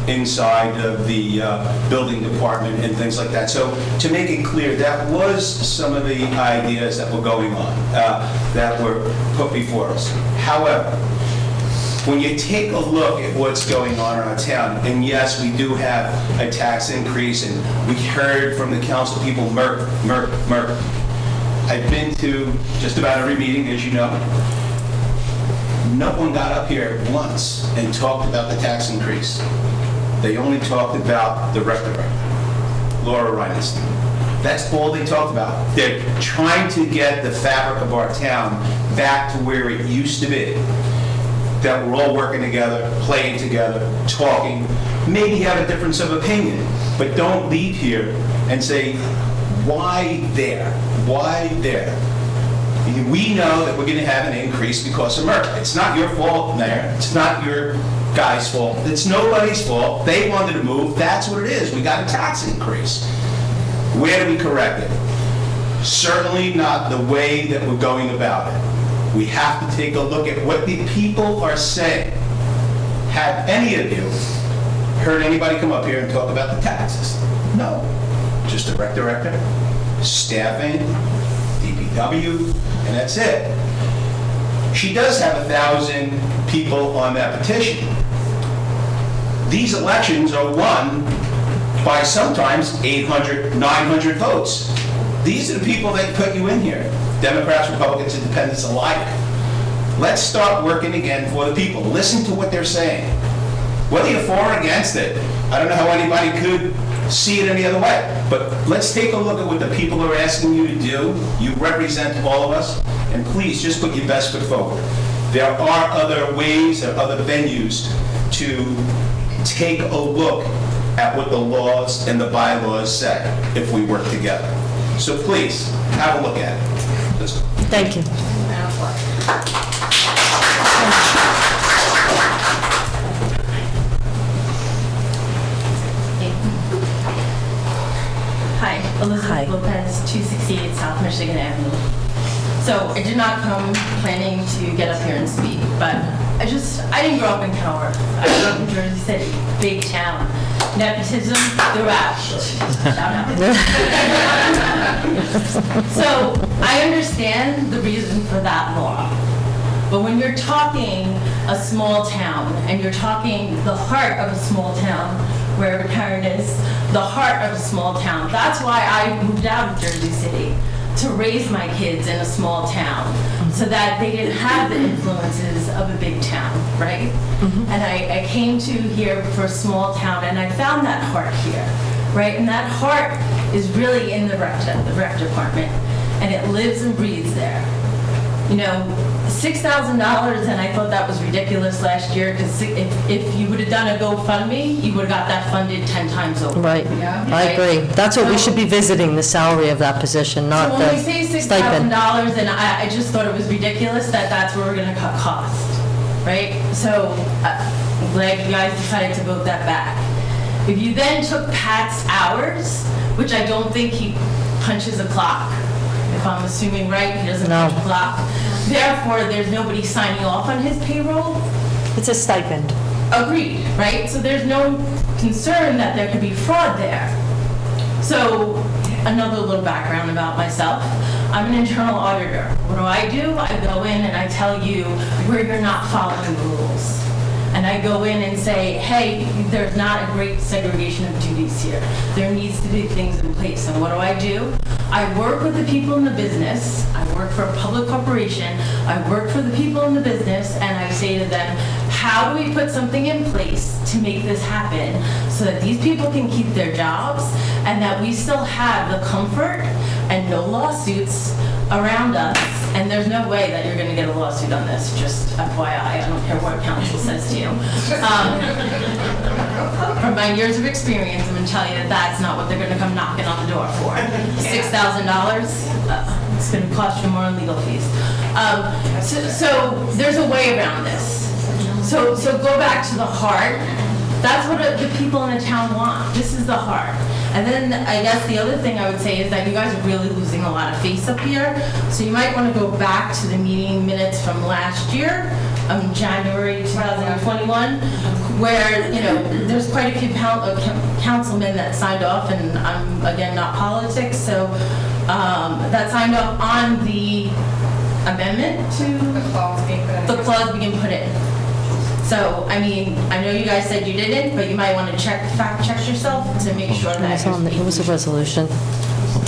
inside of the building department and things like that. So to make it clear, that was some of the ideas that were going on, that were put before us. However, when you take a look at what's going on in our town, and yes, we do have a tax increase, and we heard from the council people, Merck. I've been to just about every meeting, as you know. No one got up here once and talked about the tax increase. They only talked about the rec director. Laura Reinstein. That's all they talked about. They're trying to get the fabric of our town back to where it used to be. That we're all working together, playing together, talking, maybe have a difference of opinion, but don't leave here and say, why there? Why there? We know that we're going to have an increase because of Merck. It's not your fault, Mayor. It's not your guy's fault. It's nobody's fault. They wanted to move. That's what it is. We got a tax increase. Where do we correct it? Certainly not the way that we're going about it. We have to take a look at what the people are saying. Have any of you heard anybody come up here and talk about the taxes? No. Just a rec director, staffing, DPW, and that's it. She does have 1,000 people on that petition. These elections are won by sometimes 800, 900 votes. These are the people that put you in here. Democrats, Republicans, Independents alike. Let's start working again for the people. Listen to what they're saying. Whether you're for or against it, I don't know how anybody could see it any other way. But let's take a look at what the people are asking you to do. You represent all of us, and please just put your best foot forward. There are other ways, there are other venues to take a look at what the laws and the bylaws say if we work together. So please, have a look at it. Let's go. Thank you. Hi, Elizabeth Lopez, 268 South Michigan Avenue. So I did not come planning to get up here and speak, but I didn't grow up in Kenilworth. I grew up in Jersey City, big town. Nepotism throughout. Shout out. So I understand the reason for that law. But when you're talking a small town, and you're talking the heart of a small town, wherever Karen is, the heart of a small town, that's why I moved out of Jersey City, to raise my kids in a small town, so that they didn't have the influences of a big town, right? And I came to here for a small town, and I found that heart here, right? And that heart is really in the rec department, and it lives and breathes there. You know, $6,000, and I thought that was ridiculous last year, because if you would have done a GoFundMe, you would have got that funded 10 times over. Right, I agree. That's what we should be visiting, the salary of that position, not So the when we say stipend. $6,000, and I just thought it was ridiculous that that's where we're gonna cut cost, right? So, I'm glad you guys decided to vote that back. If you then took Pat's hours, which I don't think he punches a clock, if I'm assuming right, he doesn't punch a clock. Therefore, there's nobody signing off on his payroll. It's a stipend. Agreed, right? So there's no concern that there could be fraud there. So another little background about myself. I'm an internal auditor. What do? I go in and I tell you where you're not following the rules. And I go in and say, hey, there's not a great segregation of duties here. There needs to be things in place. And what do? I work with the people in the business. I work for a public corporation. I work for the people in the business, and I say to them, how do we put something in place to make this happen so that these people can keep their jobs and that we still have the comfort and no lawsuits around us? And there's no way that you're going to get a lawsuit on this, just FYI. I don't care what counsel says to you. From my years of experience, I'm going to tell you that that's not what they're going to come knocking on the door for. $6,000, it's going to cost you more in legal fees. So there's a way around this. So go back to the heart. That's what the people in the town want. This is the heart. And then I guess the other thing I would say is that you guys are really losing a lot of face up here. So you might want to go back to the meeting minutes from last year, January 2021, where, you know, there's quite a few councilmen that signed off, and I'm, again, not politics, so that signed off on the amendment to the clause being put in. So, I mean, I know you guys said you didn't, but you might want to fact check yourself to make sure that It was a resolution.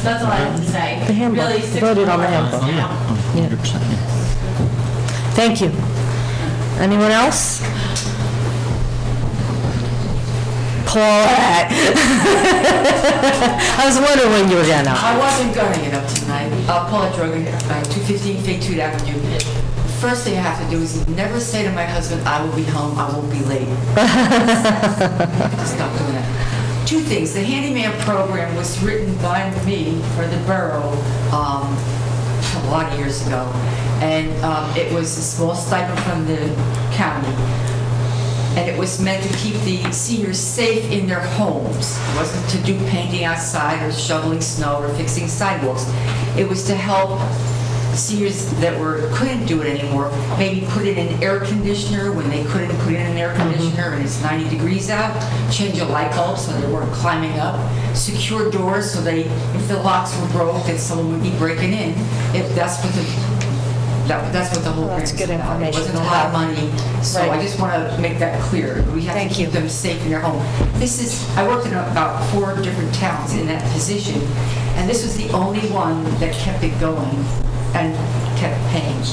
that's all I have to say. The handbook. Really, 6 Voted on the more months handbook. now. Yeah. 100%, yeah. Thank you. Anyone else? Paulette. I was wondering when you were getting up. I wasn't going to get up tonight. Paulette Drogan, 215 Fayette Avenue. First thing I have to do is never say to my husband, I will be home, I won't be late. Stop doing that. Two things. The handyman program was written by me for the borough a lot of years ago. And it was a small stipend from the county. And it was meant to keep the seniors safe in their homes. It wasn't to do painting outside or shoveling snow or fixing sidewalks. It was to help seniors that couldn't do it anymore, maybe put in an air conditioner when they couldn't put in an air conditioner and it's 90 degrees out, change a light bulb so they weren't climbing up, secure doors so if the locks were broke and someone would be breaking in. That's what the whole grant was about. It wasn't a lot of money, so I just want to make that clear. We have to keep them safe in their home. I worked in about 4 different towns in that position, and this was the only one that kept it going and kept paying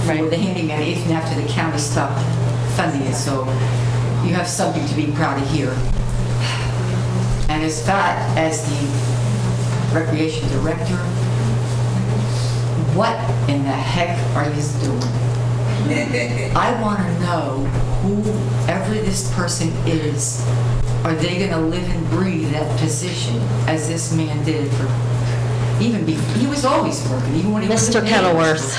for the handyman even after the county stopped funding it. So you have something to be proud of here. And as fat as the recreation director, what in the heck are you doing? I want to know whoever this person is, are they going to live and breathe that position as this man did for even before? He was always working, even when he was Mr. Kenilworth.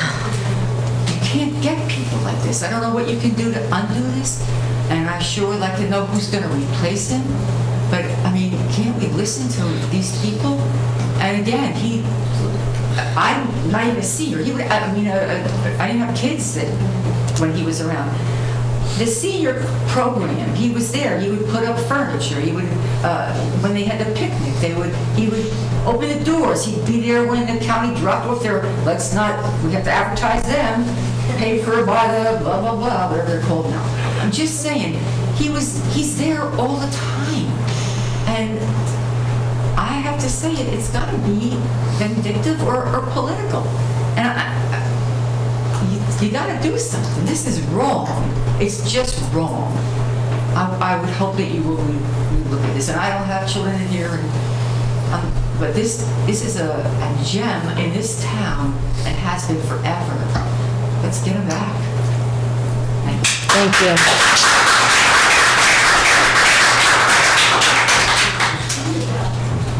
You can't get people like this. I don't know what you can do to undo this, and I sure would like to know who's going to replace him. But, I mean, can't we listen to these people? And again, I'm not even a senior. I didn't have kids when he was around. The senior program, he was there. He would put up furniture. He would, when they had the picnic, he would open the doors. He'd be there when the county dropped off their, we have to advertise them, paid for by the blah, blah, blah, whatever they're called now. I'm just saying, he's there all the time. And I have to say it's got to be vindictive or political. And you got to do something. This is wrong. It's just wrong. I would hope that you will look at this. And I don't have children in here, but this is a gem in this town and has been forever. Let's get him back. Thank you.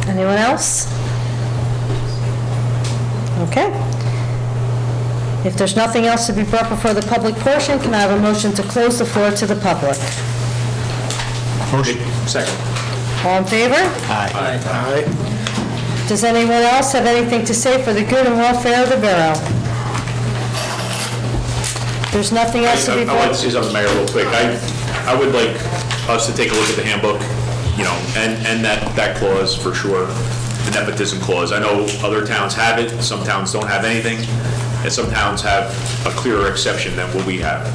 Anyone else? Okay. If there's nothing else to be brought before the public portion, can I have a motion to close the floor to the public? Motion. Second. All in favor? Aye. Does anyone else have anything to say for the good and welfare of the borough? There's nothing else to be I'd like brought? to say something, Mayor, real quick. I would like us to take a look at the handbook, and that clause for sure, the nepotism clause. I know other towns have it, some towns don't have anything, and some towns have a clearer exception than what we have,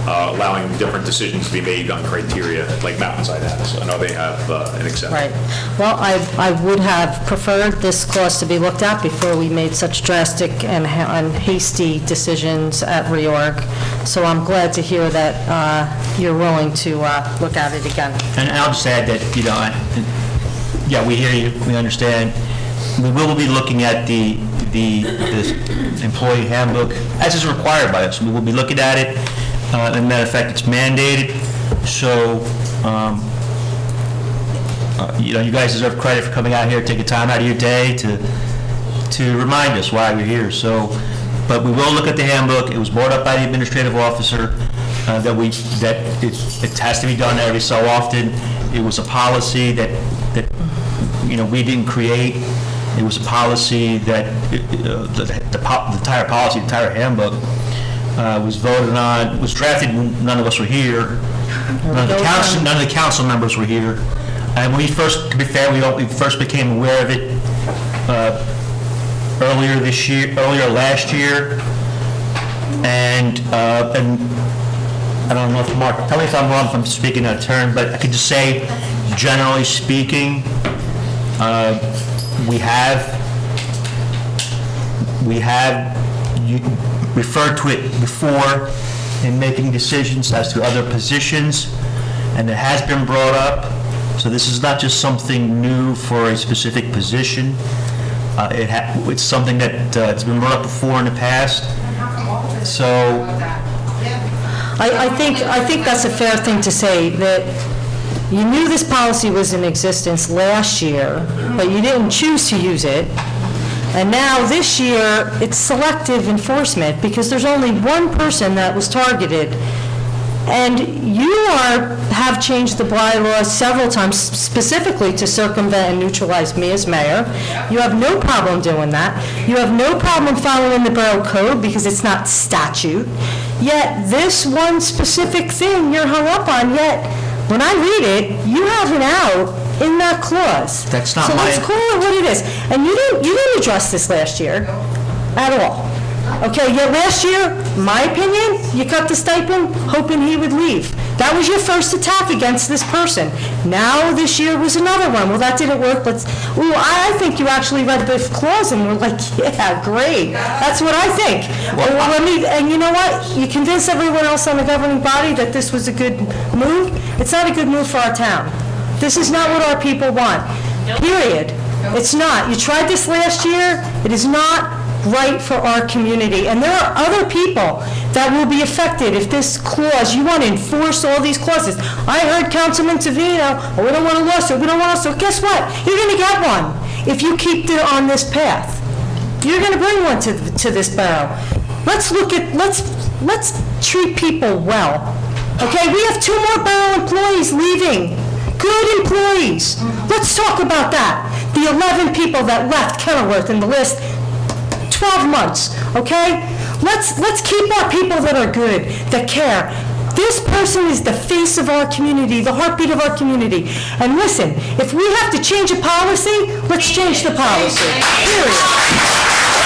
allowing different decisions to be made on criteria, like Mountainside has. I know they have an exception. Right. Well, I would have preferred this clause to be looked at before we made such drastic and hasty decisions at reorg. So I'm glad to hear that you're willing to look at it again. And I'll just add that, we hear you, we understand. We will be looking at the employee handbook, as is required by us. We will be looking at it. As a matter of fact, it's mandated, so, you guys deserve credit for coming out here, taking time out of your day to remind us why we're here. So, but we will look at the handbook. It was brought up by the administrative officer that it has to be done every so often. It was a policy that we didn't create. It was a policy that the entire handbook was voted on, was drafted when none of us were here. None of the council members were here. And to be fair, we first became aware of it earlier last year. And I don't know if Mark, tell me if I'm wrong, if I'm speaking out of turn, but I could just say, generally speaking, we have referred to it before in making decisions as to other positions, and it has been brought up. So this is not just something new for a specific position. It's something that it's been brought up before in the past. So I think that's a fair thing to say, that you knew this policy was in existence last year, but you didn't choose to use it. And now this year, it's selective enforcement because there's only one person that was targeted. And you have changed the bylaws several times specifically to circumvent and neutralize me as mayor. You have no problem doing that. You have no problem following the borough code because it's not statute. Yet this one specific thing you're hung up on, yet when I read it, you have an out in that clause. That's not So my- let's call it what it is. And you didn't address this last year at all. Okay, yet last year, my opinion, you cut the stipend hoping he would leave. That was your first attack against this person. Now this year was another one. Well, that didn't work. I think you actually read the clause and were like, yeah, great. That's what I think. And you know what? You convince everyone else on the governing body that this was a good move. It's not a good move for our town. This is not what our people want. Period. It's not. You tried this last year. It is not right for our community. And there are other people that will be affected if this clause, you want to enforce all these clauses. I heard Councilman Savino, oh, we don't want a lawsuit, we don't want a lawsuit. Guess what? You're going to get one if you keep on this path. You're going to bring one to this borough. Let's treat people well. Okay, we have 2 more borough employees leaving. Good employees. Let's talk about that. The 11 people that left Kenilworth in the list 12 months, okay? Let's keep our people that are good, that care. This person is the face of our community, the heartbeat of our community. And listen, if we have to change a policy, let's change the policy. Period.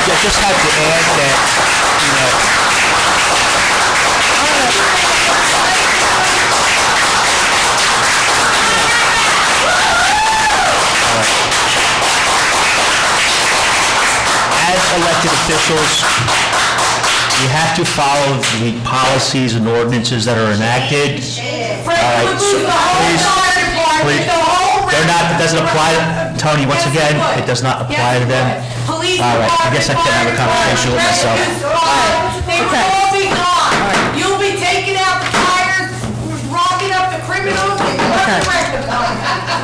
I just have to add that, as elected officials, we have to follow the policies and ordinances that are enacted. All right, so please, they're not, it doesn't apply, Tony, once again, it does not apply to them. All right, I guess I can have a conversation with myself. They will all be gone. You'll be taking out the tires, rocking up the criminals, and Okay.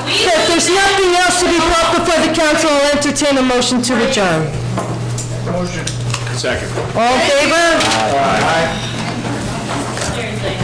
If there's nothing else to be brought before the council, I'll entertain a motion to adjourn. Second. All in favor? Aye. Seriously.